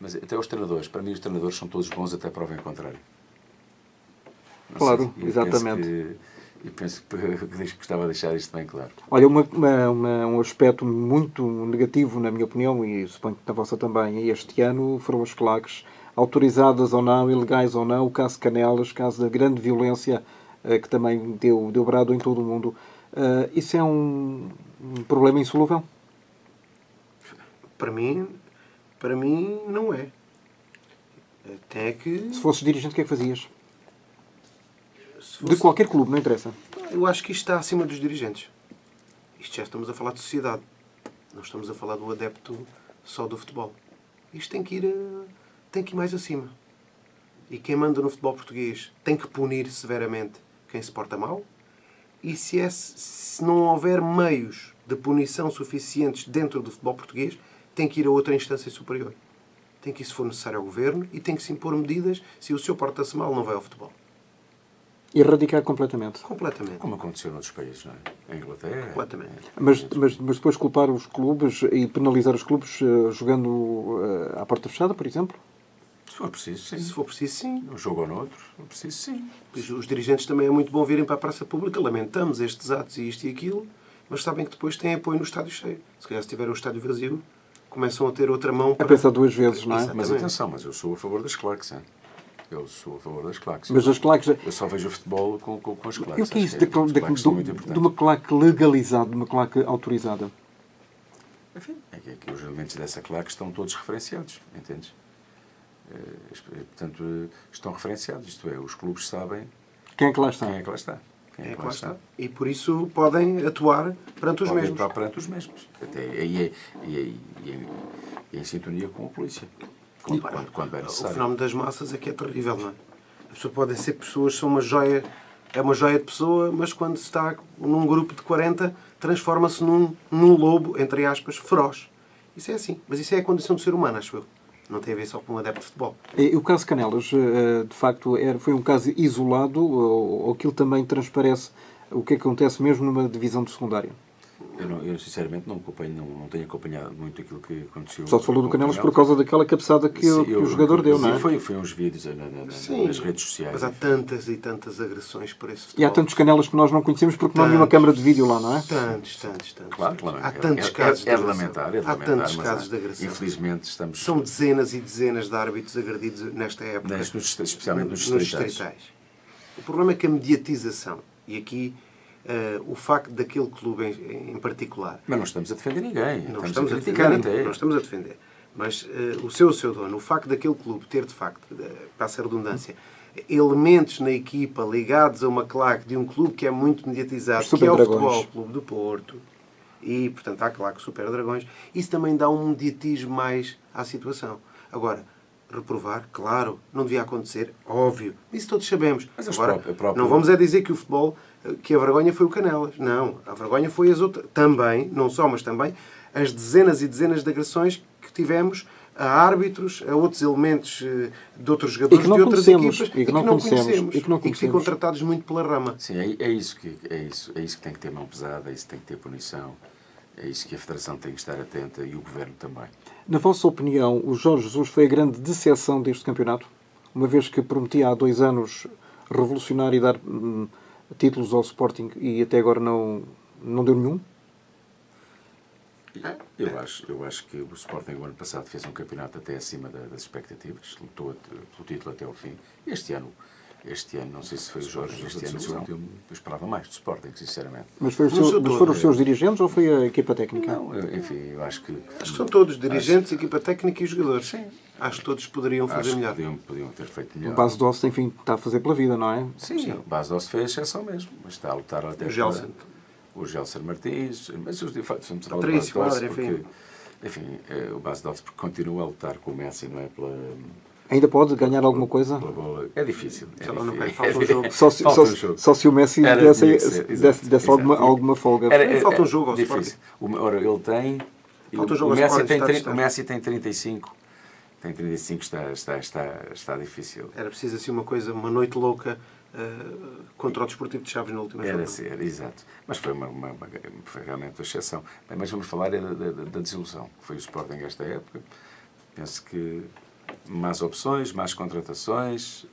[SPEAKER 2] Mas até os treinadores, para mim os treinadores são todos bons até prova em contrário.
[SPEAKER 1] Claro, exatamente.
[SPEAKER 2] E penso que gostava de deixar isto bem claro.
[SPEAKER 1] Olha, um aspecto muito negativo, na minha opinião, e suponho que na vossa também, este ano, foram as claques, autorizadas ou não, ilegais ou não, o caso Canelas, caso da grande violência que também deu brado em todo o mundo. Isso é um problema insolúvel?
[SPEAKER 3] Para mim, não é. Até que...
[SPEAKER 1] Se fosses dirigente, o que é que fazias? De qualquer clube, não interessa.
[SPEAKER 3] Eu acho que isto está acima dos dirigentes. Isto já estamos a falar de sociedade. Não estamos a falar do adepto só do futebol. Isto tem que ir mais acima. E quem manda no futebol português tem que punir severamente quem se porta mal. E se não houver meios de punição suficientes dentro do futebol português, tem que ir a outra instância superior. Tem que ir, se for necessário, ao governo e tem que se impor medidas se o seu porta-se mal não vai ao futebol.
[SPEAKER 1] Erradicar completamente.
[SPEAKER 3] Completamente.
[SPEAKER 2] Como aconteceu noutros países, não é? Em Inglaterra.
[SPEAKER 3] Completamente.
[SPEAKER 1] Mas depois culpar os clubes e penalizar os clubes jogando à porta fechada, por exemplo?
[SPEAKER 2] Se for preciso, sim.
[SPEAKER 3] Se for preciso, sim.
[SPEAKER 2] Um jogo ou no outro, se for preciso, sim.
[SPEAKER 3] Pois os dirigentes também é muito bom virem para a praça pública. Lamentamos estes atos e isto e aquilo, mas sabem que depois têm apoio no estádio cheio. Se calhar, se tiver o estádio vazio, começam a ter outra mão
[SPEAKER 1] A pensar duas vezes, não é?
[SPEAKER 3] Exatamente.
[SPEAKER 2] Mas atenção, mas eu sou a favor das claques, hein? Eu sou a favor das claques.
[SPEAKER 1] Mas as claques...
[SPEAKER 2] Eu só vejo o futebol com as claques.
[SPEAKER 1] E o que é isso
[SPEAKER 2] Acho as claques são muito
[SPEAKER 1] de
[SPEAKER 2] importantes.
[SPEAKER 1] uma claque legalizada, de uma claque autorizada?
[SPEAKER 2] Enfim, é que os elementos dessa claque estão todos referenciados, entendes? Portanto, estão referenciados, isto é, os clubes sabem
[SPEAKER 1] Quem é que lá está?
[SPEAKER 2] quem é que lá está. Quem
[SPEAKER 3] É que lá está. E por isso podem atuar perante os
[SPEAKER 2] Podem
[SPEAKER 3] mesmos.
[SPEAKER 2] atuar perante os mesmos. E em sintonia com a polícia. Quando é
[SPEAKER 3] O
[SPEAKER 2] necessário.
[SPEAKER 3] fenómeno das massas é que é terrível, não é? As pessoas podem ser pessoas, são uma joia, é uma joia de pessoa, mas quando se está num grupo de 40, transforma-se num lobo, entre aspas, feroz. Isso é assim. Mas isso é a condição do ser humano, acho eu. Não tem a ver só com um adepto de futebol.
[SPEAKER 1] E o caso Canelas, de facto, foi um caso isolado, ou aquilo também transparece o que acontece mesmo numa divisão de secundária?
[SPEAKER 2] Eu sinceramente não tenho acompanhado muito aquilo que aconteceu.
[SPEAKER 1] Só se falou do Canelas por causa daquela cabeçada que o jogador deu, não é?
[SPEAKER 2] Foi uns vídeos nas redes sociais.
[SPEAKER 3] Mas há tantas e tantas agressões por esse futebol.
[SPEAKER 1] E há tantos Canelas que nós não conhecemos porque não há nenhuma câmara de vídeo lá, não é?
[SPEAKER 3] Tantos.
[SPEAKER 2] Claro,
[SPEAKER 3] Há tantos casos de
[SPEAKER 2] é de
[SPEAKER 3] agressão.
[SPEAKER 2] lamentar,
[SPEAKER 3] Há tantos
[SPEAKER 2] mas
[SPEAKER 3] casos de agressão.
[SPEAKER 2] Infelizmente estamos...
[SPEAKER 3] São dezenas e dezenas de árbitros agredidos nesta época.
[SPEAKER 2] Especialmente nos
[SPEAKER 3] nos
[SPEAKER 2] distritais.
[SPEAKER 3] O problema é que a mediatização, e aqui o facto daquele clube em particular...
[SPEAKER 2] Mas não estamos a defender ninguém.
[SPEAKER 3] Não estamos a
[SPEAKER 2] criticar
[SPEAKER 3] defender,
[SPEAKER 2] até.
[SPEAKER 3] não estamos a defender. Mas o seu dono, o facto daquele clube ter, de facto, passa a redundância, elementos na equipa ligados a uma claque de um clube que é muito mediatizado, que é o Futebol Clube do Porto, e, portanto, há a claque Super Dragões, isso também dá um mediatismo mais à situação. Agora, reprovar, claro, não devia acontecer, óbvio, isso todos sabemos.
[SPEAKER 2] Mas
[SPEAKER 3] agora, não vamos é dizer que o futebol, que a vergonha foi o Canelas. Não, a vergonha foi as outras, também, não só, mas também, as dezenas e dezenas de agressões que tivemos a árbitros, a outros elementos de outros jogadores de outras equipas
[SPEAKER 1] e que não conhecemos.
[SPEAKER 3] E que ficam tratados muito pela rama.
[SPEAKER 2] Sim, é isso que tem que ter mão pesada, é isso que tem que ter punição, é isso que a Federação tem que estar atenta e o Governo também.
[SPEAKER 1] Na vossa opinião, o Jorge Jesus foi a grande decepção deste campeonato? Uma vez que prometia há 2 anos revolucionar e dar títulos ao Sporting e até agora não deu nenhum?
[SPEAKER 2] Eu acho que o Sporting o ano passado fez um campeonato até acima das expectativas, lutou pelo título até ao fim. Este ano, não sei se foi o Jorge, este ano eu esperava mais do Sporting, sinceramente.
[SPEAKER 1] Mas foram os seus dirigentes ou foi a equipa técnica?
[SPEAKER 2] Não, enfim, eu acho que...
[SPEAKER 3] Acho que são todos, dirigentes, equipa técnica e jogadores. Sim. Acho que todos poderiam fazer melhor.
[SPEAKER 2] Podiam ter feito melhor.
[SPEAKER 1] O Base Doce, enfim, está a fazer pela vida, não é?
[SPEAKER 2] Sim, o Base Doce foi a exceção mesmo, mas está a lutar até... O Gelson Martins, mas os de facto estamos a falar do Base Doce porque, enfim, o Base Doce porque continua a lutar com o Messi, não é?
[SPEAKER 1] Ainda pode ganhar alguma coisa?
[SPEAKER 2] É difícil.
[SPEAKER 3] Falta um jogo.
[SPEAKER 1] Só se o Messi desse alguma folga.
[SPEAKER 3] Falta um jogo ao
[SPEAKER 2] difícil. Ora, ele tem...
[SPEAKER 3] Falta um jogo
[SPEAKER 2] o Messi tem 35. Tem 35, está difícil.
[SPEAKER 3] Era preciso assim uma noite louca contra o Desportivo de Chaves na última jornada.
[SPEAKER 2] Era ser, exato. Mas foi foi realmente uma exceção. Mas vamos falar da desilusão que foi o Sporting esta época. Penso que más opções, más contratações,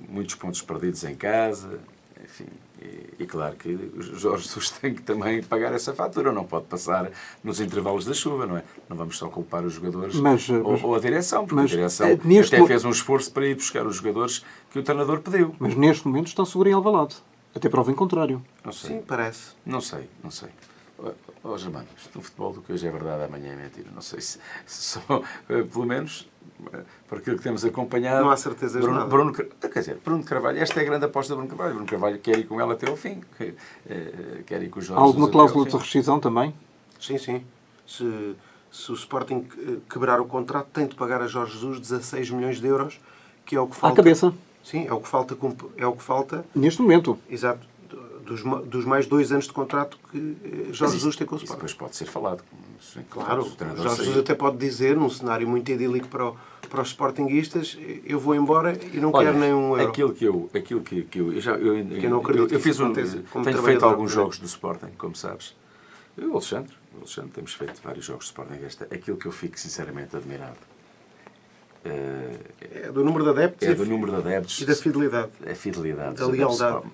[SPEAKER 2] muitos pontos perdidos em casa, enfim. E claro que o Jorge Jesus tem que também pagar essa fatura, não pode passar nos intervalos da chuva, não é? Não vamos só culpar os jogadores ou a direção, porque a direção até fez um esforço para ir buscar os jogadores que o treinador pediu.
[SPEAKER 1] Mas neste momento estão seguro em Alvalade, até prova em contrário.
[SPEAKER 2] Não sei.
[SPEAKER 3] Sim, parece.
[SPEAKER 2] Não sei. Germano, isto no futebol do que hoje é verdade, amanhã é mentira. Não sei se só, pelo menos, por aquilo que temos acompanhado...
[SPEAKER 3] Não há certezas de nada.
[SPEAKER 2] Bruno Carvalho, esta é a grande aposta de Bruno Carvalho. Bruno Carvalho quer ir com ela até ao fim. Quer ir com os Jorge.
[SPEAKER 1] Há alguma cláusula de rescisão também?
[SPEAKER 3] Sim. Se o Sporting quebrar o contrato, tem de pagar a Jorge Jesus 16 milhões de euros, que é o que falta...
[SPEAKER 1] À cabeça?
[SPEAKER 3] Sim, é o que falta...
[SPEAKER 1] Neste momento?
[SPEAKER 3] Exato. Dos mais 2 anos de contrato que Jorge Jesus tem com o Sporting.
[SPEAKER 2] Depois pode ser falado.
[SPEAKER 3] Claro, Jorge Jesus até pode dizer, num cenário muito idílico para os sportinguistas, eu vou embora e não quero nem um euro.
[SPEAKER 2] Aquilo que eu
[SPEAKER 3] não acredito
[SPEAKER 2] eu fiz tenho feito alguns jogos do Sporting, como sabes. Eu e o Alexandre temos feito vários jogos do Sporting. Aquilo que eu fico sinceramente admirado
[SPEAKER 3] É do número de adeptos,
[SPEAKER 2] é do número de adeptos
[SPEAKER 3] e da fidelidade.
[SPEAKER 2] A fidelidade.
[SPEAKER 3] Da lealdade.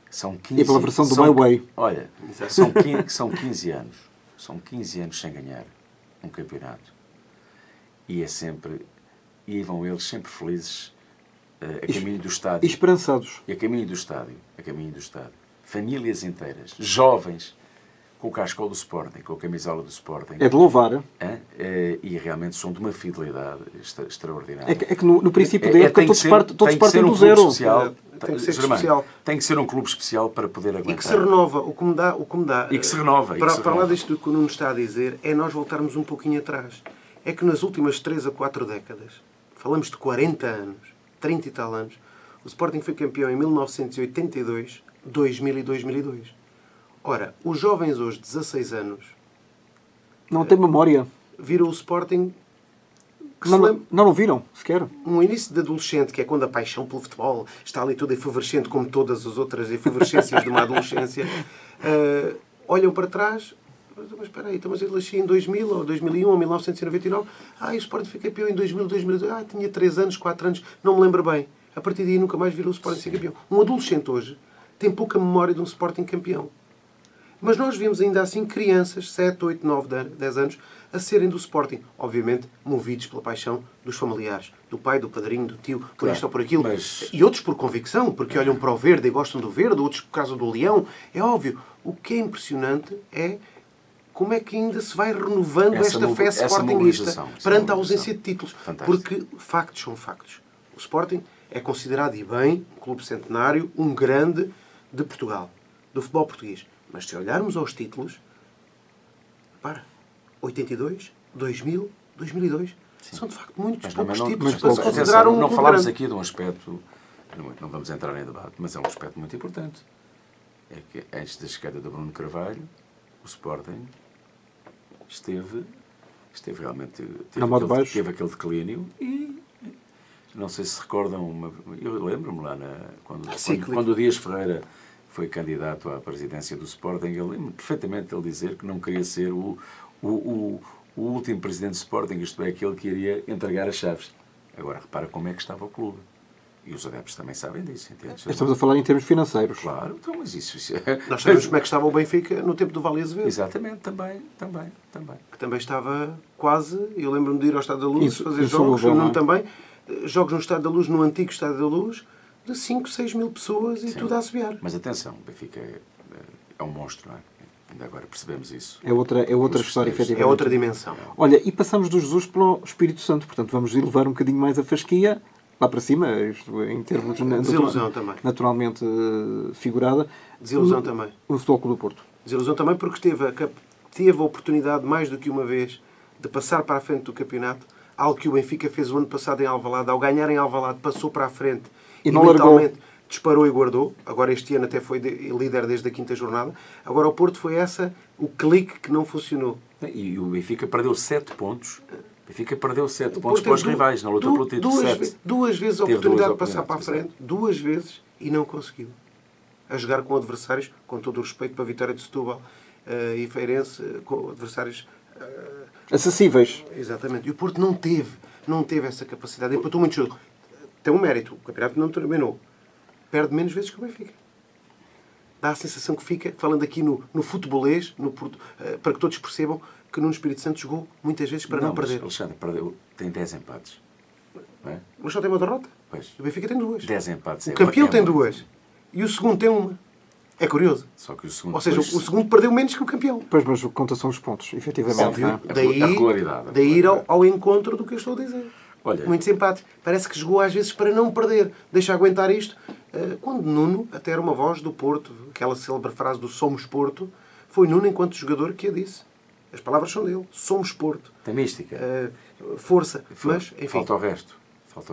[SPEAKER 2] São 15,
[SPEAKER 1] E pela versão do My Way.
[SPEAKER 2] Olha, são 15 anos. São 15 anos sem ganhar um campeonato. E é sempre... E vão eles sempre felizes a caminho do estádio.
[SPEAKER 1] E esperançados.
[SPEAKER 2] E a caminho do estádio. A caminho do estádio. Famílias inteiras. Jovens. Com o casco do Sporting. Com a camisola do Sporting.
[SPEAKER 1] É de louvar.
[SPEAKER 2] E realmente são de uma fidelidade extraordinária.
[SPEAKER 1] É que no princípio da época todos partem do zero.
[SPEAKER 3] Tem que ser especial.
[SPEAKER 2] Tem que ser um clube especial para poder aguentar.
[SPEAKER 3] E que se renova. O que me dá...
[SPEAKER 2] E que se renova.
[SPEAKER 3] Para lá disto que o Nuno está a dizer, é nós voltarmos um pouquinho atrás. É que nas últimas 3 a 4 décadas, falamos de 40 anos, 30 e tal anos, o Sporting foi campeão em 1982, 2000 e 2002. Ora, os jovens hoje, 16 anos...
[SPEAKER 1] Não tem memória.
[SPEAKER 3] Viram o Sporting...
[SPEAKER 1] Não viram, sequer.
[SPEAKER 3] Um início de adolescente, que é quando a paixão pelo futebol está ali toda efervescente, como todas as outras efervescências de uma adolescência, olham para trás... Mas espera aí, mas ele nascia em 2000, ou 2001, ou 1999. O Sporting foi campeão em 2000, 2002. Tinha 3 anos, 4 anos, não me lembro bem. A partir daí nunca mais viram o Sporting ser campeão. Um adolescente hoje tem pouca memória de um Sporting campeão. Mas nós vimos ainda assim crianças, 7, 8, 9, 10 anos, a serem do Sporting. Obviamente, movidos pela paixão dos familiares. Do pai, do padrinho, do tio, por isto ou por aquilo. E outros por convicção, porque olham para o verde e gostam do verde. Outros por causa do leão. É óbvio. O que é impressionante é como é que ainda se vai renovando esta fé sportinguista perante a ausência de títulos.
[SPEAKER 2] Fantástico.
[SPEAKER 3] Porque factos são factos. O Sporting é considerado, e bem, um clube centenário, um grande de Portugal, do futebol português. Mas se olharmos aos títulos, 82, 2000, 2002, são de facto muitos poucos títulos para se considerar um clube grande.
[SPEAKER 2] Não falámos aqui de um aspecto, não vamos entrar em debate, mas é um aspecto muito importante. É que antes da chegada do Bruno Carvalho, o Sporting esteve realmente... Teve aquele declínio e... Não sei se recordam... Eu lembro-me lá, quando o Dias Ferreira foi candidato à presidência do Sporting, eu lembro perfeitamente ele dizer que não queria ser o último presidente do Sporting, isto é, aquele que iria entregar as chaves. Agora, repara como é que estava o clube. E os adeptos também sabem disso, entende?
[SPEAKER 1] Estamos a falar em termos financeiros.
[SPEAKER 2] Claro, então, mas isso é...
[SPEAKER 3] Nós sabemos como é que estava o Benfica no tempo do Vale Azevedo.
[SPEAKER 2] Exatamente, também.
[SPEAKER 3] Que também estava quase... Eu lembro-me de ir ao Estádio da Luz, fazer jogos, o Nuno também. Jogos no Estádio da Luz, no antigo Estádio da Luz, de 5, 6 mil pessoas e tudo a assobiar.
[SPEAKER 2] Mas atenção, o Benfica é um monstro, não é? Ainda agora percebemos isso.
[SPEAKER 1] É outra história, efetivamente.
[SPEAKER 3] É outra dimensão.
[SPEAKER 1] Olha, e passamos do Jesus para o Espírito Santo. Portanto, vamos elevar um bocadinho mais a fasquia lá para cima, isto em termos
[SPEAKER 3] desilusão também.
[SPEAKER 1] Naturalmente figurada.
[SPEAKER 3] Desilusão também.
[SPEAKER 1] O Futebol Clube do Porto.
[SPEAKER 3] Desilusão também porque teve a oportunidade mais do que uma vez de passar para a frente do campeonato, algo que o Benfica fez o ano passado em Alvalade. Ao ganhar em Alvalade, passou para a frente
[SPEAKER 1] e não mentalmente
[SPEAKER 3] largou. Disparou e guardou. Agora este ano até foi líder desde a 5ª jornada. Agora o Porto foi o clique que não funcionou.
[SPEAKER 2] E o Benfica perdeu 7 pontos. O Benfica perdeu 7 pontos para os rivais na luta pelo título.
[SPEAKER 3] Duas vezes a oportunidade de passar para a frente. 2 vezes e não conseguiu. A jogar com adversários, com todo o respeito para a Vitória de Setúbal e Feirense, com adversários...
[SPEAKER 1] acessíveis.
[SPEAKER 3] Exatamente. E o Porto não teve essa capacidade. Empatou muito jogo. Tem um mérito. O campeonato não terminou. Perde menos vezes que o Benfica. Dá a sensação que fica, falando aqui no futebolês, para que todos percebam que no Espírito Santo jogou muitas vezes para não perder.
[SPEAKER 2] Alexandre tem 10 empates. Não é?
[SPEAKER 3] Mas só tem uma derrota.
[SPEAKER 2] Pois.
[SPEAKER 3] O Benfica tem 2.
[SPEAKER 2] 10 empates.
[SPEAKER 3] O campeão tem 2. E o segundo tem 1. É curioso.
[SPEAKER 2] Só que o segundo...
[SPEAKER 3] Ou seja, o segundo perdeu menos que o campeão.
[SPEAKER 1] Pois, mas o que conta são os pontos, efetivamente.
[SPEAKER 3] Óbvio. Daí ir ao encontro do que eu estou a dizer.
[SPEAKER 2] Olha,
[SPEAKER 3] muito simpático. Parece que jogou às vezes para não perder. Deixa aguentar isto. Quando Nuno, até era uma voz do Porto, aquela célebre frase do Somos Porto, foi Nuno, enquanto jogador, que a disse. As palavras são dele. Somos Porto.
[SPEAKER 2] Tem mística.
[SPEAKER 3] Força. Mas, enfim.
[SPEAKER 2] Falta o resto.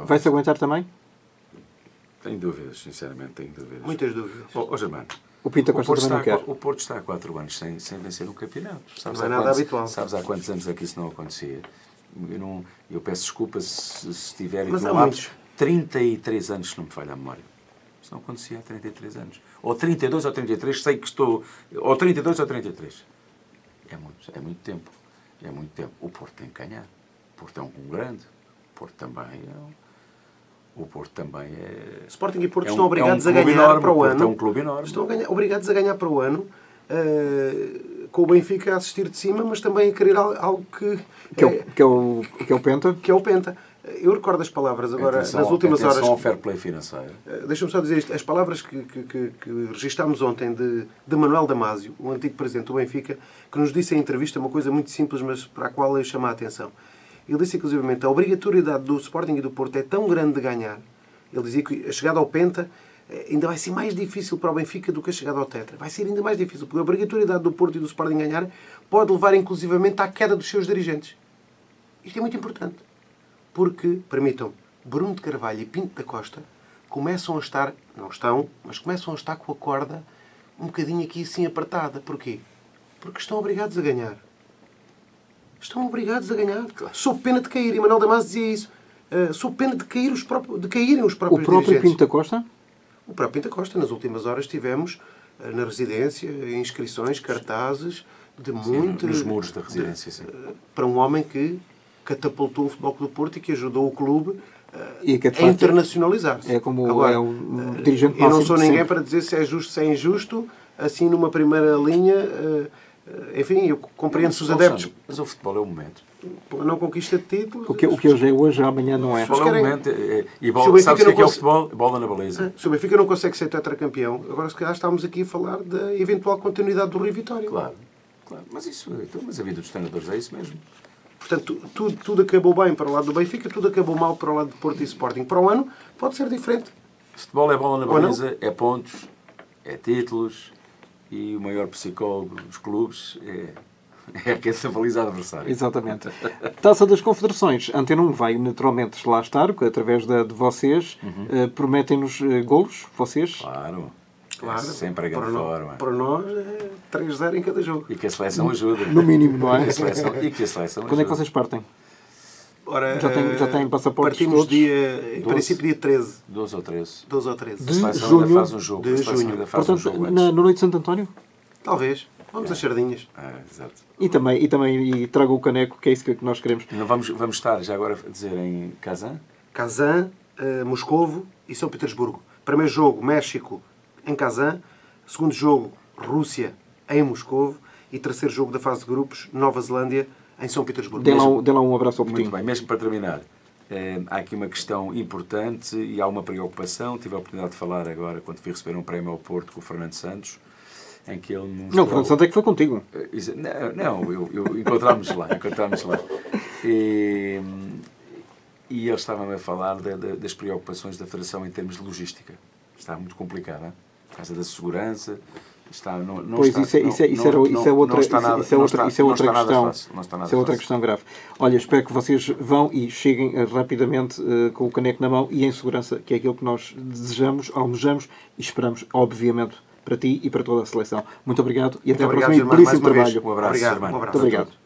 [SPEAKER 1] Vai-se aguentar também?
[SPEAKER 2] Tenho dúvidas, sinceramente, tenho dúvidas.
[SPEAKER 3] Muitas dúvidas.
[SPEAKER 2] Germano,
[SPEAKER 1] o Pinta Costa também não quer.
[SPEAKER 2] O Porto está há 4 anos sem vencer um campeonato.
[SPEAKER 3] Não é nada habitual.
[SPEAKER 2] Sabes há quantos anos é que isso não acontecia? Eu peço desculpa se estiver...
[SPEAKER 3] Mas há muitos.
[SPEAKER 2] 33 anos, se não me falha a memória. Isso não acontecia há 33 anos. Ou 32 ou 33, sei que estou... Ou 32 ou 33. É muito tempo. É muito tempo. O Porto tem que ganhar. O Porto é um clube grande. Porto também é...
[SPEAKER 3] Sporting e Porto
[SPEAKER 2] é um-
[SPEAKER 3] estão obrigados
[SPEAKER 2] é um
[SPEAKER 3] a
[SPEAKER 2] clube
[SPEAKER 3] ganhar
[SPEAKER 2] enorme,
[SPEAKER 3] para o
[SPEAKER 2] Porto
[SPEAKER 3] ano.
[SPEAKER 2] é um clube enorme.
[SPEAKER 3] Estão obrigados a ganhar para o ano, com o Benfica a assistir de cima, mas também a querer algo
[SPEAKER 1] Que é o Penta.
[SPEAKER 3] que é o Penta. Eu recordo as palavras agora,
[SPEAKER 2] Atenção-
[SPEAKER 3] nas últimas
[SPEAKER 2] atenção
[SPEAKER 3] horas.
[SPEAKER 2] ao fair play financeiro.
[SPEAKER 3] Deixa-me só dizer isto. As palavras que registámos ontem de Manuel Damasio, o antigo presidente do Benfica, que nos disse em entrevista uma coisa muito simples, mas para a qual eu chamo a atenção. Ele disse, inclusivamente, a obrigatoriedade do Sporting e do Porto é tão grande de ganhar. Ele dizia que a chegada ao Penta ainda vai ser mais difícil para o Benfica do que a chegada ao Tetra. Vai ser ainda mais difícil, porque a obrigatoriedade do Porto e do Sporting ganhar pode levar, inclusivamente, à queda dos seus dirigentes. Isto é muito importante. Porque, permitam, Bruno de Carvalho e Pinto da Costa começam a estar, não estão, mas começam a estar com a corda um bocadinho aqui assim apertada. Porquê? Porque estão obrigados a ganhar. Estão obrigados a ganhar. Sob pena de cair. E Manuel Damasio dizia isso. Sob pena de caírem os
[SPEAKER 1] O
[SPEAKER 3] próprios
[SPEAKER 1] próprio
[SPEAKER 3] dirigentes.
[SPEAKER 1] Pinto da Costa?
[SPEAKER 3] O próprio Pinto da Costa. Nas últimas horas tivemos na residência inscrições, cartazes de muitas...
[SPEAKER 2] Nos muros da residência, sim.
[SPEAKER 3] Para um homem que catapultou o Futebol Clube do Porto e que ajudou o clube
[SPEAKER 1] E que, de
[SPEAKER 3] a
[SPEAKER 1] facto,
[SPEAKER 3] internacionalizar-se.
[SPEAKER 1] é como
[SPEAKER 3] Agora,
[SPEAKER 1] é o dirigente
[SPEAKER 3] eu não
[SPEAKER 1] máximo
[SPEAKER 3] sou
[SPEAKER 1] de
[SPEAKER 3] ninguém
[SPEAKER 1] sempre.
[SPEAKER 3] para dizer se é justo, se é injusto. Assim, numa primeira linha, enfim, eu compreendo se os adeptos
[SPEAKER 2] Mas o futebol é o momento.
[SPEAKER 3] pela não conquista de títulos...
[SPEAKER 1] O que hoje é hoje, amanhã não é.
[SPEAKER 2] O futebol é o
[SPEAKER 3] querem-
[SPEAKER 2] momento. E
[SPEAKER 3] Se o
[SPEAKER 2] bola,
[SPEAKER 3] Benfica
[SPEAKER 2] sabes o
[SPEAKER 3] não
[SPEAKER 2] que é o
[SPEAKER 3] cons-
[SPEAKER 2] futebol? Bola na baliza.
[SPEAKER 3] Se o Benfica não consegue ser tetracampeão, agora se calhar estamos aqui a falar da eventual continuidade do Rio Vitória.
[SPEAKER 2] Claro. Mas a vida dos treinadores é isso mesmo.
[SPEAKER 3] Portanto, tudo acabou bem para o lado do Benfica, tudo acabou mal para o lado de Porto e Sporting. Para o ano pode ser diferente.
[SPEAKER 2] Futebol é bola na
[SPEAKER 3] Ou não?
[SPEAKER 2] baliza, é pontos, é títulos e o maior psicólogo dos clubes é quem se baliza adversário.
[SPEAKER 1] Exatamente. Taça das Confederações. A Antena 1 vai naturalmente lá estar, através de vocês. Prometem-nos golos, vocês?
[SPEAKER 2] Claro.
[SPEAKER 3] Claro,
[SPEAKER 2] É sempre a grande forma.
[SPEAKER 3] para nós é 3-0 em cada jogo.
[SPEAKER 2] E que a seleção ajuda.
[SPEAKER 1] No mínimo, não é?
[SPEAKER 2] E que a seleção
[SPEAKER 1] Quando é que
[SPEAKER 2] ajuda.
[SPEAKER 1] vocês partem?
[SPEAKER 3] Ora,
[SPEAKER 1] Já têm passaportes
[SPEAKER 3] partimos
[SPEAKER 1] todos?
[SPEAKER 3] em
[SPEAKER 2] 12.
[SPEAKER 3] princípio, dia 13.
[SPEAKER 2] 12 ou 13.
[SPEAKER 3] 12 ou 13.
[SPEAKER 1] De
[SPEAKER 2] A seleção
[SPEAKER 1] junho.
[SPEAKER 2] ainda faz um jogo.
[SPEAKER 3] De
[SPEAKER 2] A seleção
[SPEAKER 3] junho.
[SPEAKER 2] ainda faz um
[SPEAKER 1] Portanto,
[SPEAKER 2] jogo
[SPEAKER 1] na
[SPEAKER 2] antes.
[SPEAKER 1] Noite de Santo António?
[SPEAKER 3] Talvez. Vamos às sardinhas.
[SPEAKER 2] Exato.
[SPEAKER 1] E também traga o caneco, que é isso que nós queremos.
[SPEAKER 2] Não vamos estar já agora a dizer em Kazan?
[SPEAKER 3] Kazan, Moscovo e São Petersburgo. Primeiro jogo, México em Kazan. Segundo jogo, Rússia em Moscovo. E terceiro jogo da fase de grupos, Nova Zelândia em São Petersburgo.
[SPEAKER 1] Dê lá um abraço ao
[SPEAKER 2] Muito
[SPEAKER 1] Putinho.
[SPEAKER 2] bem, mesmo para terminar, há aqui uma questão importante e há uma preocupação. Tive a oportunidade de falar agora, quando fui receber um prémio ao Porto com o Fernando Santos, em que ele mostrou...
[SPEAKER 1] Não, o Fernando Santos é que foi contigo.
[SPEAKER 2] Eu encontramos lá. E ele estava-me a falar das preocupações da Federação em termos de logística. Está muito complicado, hein? Por causa da segurança.
[SPEAKER 1] Pois, isso é outra questão grave. Olha, espero que vocês vão e cheguem rapidamente com o caneco na mão e em segurança, que é aquilo que nós desejamos, almejamos e esperamos, obviamente, para ti e para toda a seleção. Muito obrigado e até à próxima.
[SPEAKER 3] Germano,
[SPEAKER 1] Belíssimo
[SPEAKER 3] mais uma vez.
[SPEAKER 1] trabalho.
[SPEAKER 2] Um abraço,
[SPEAKER 3] Obrigado.
[SPEAKER 2] Germano.
[SPEAKER 3] Um abraço.
[SPEAKER 1] Muito obrigado.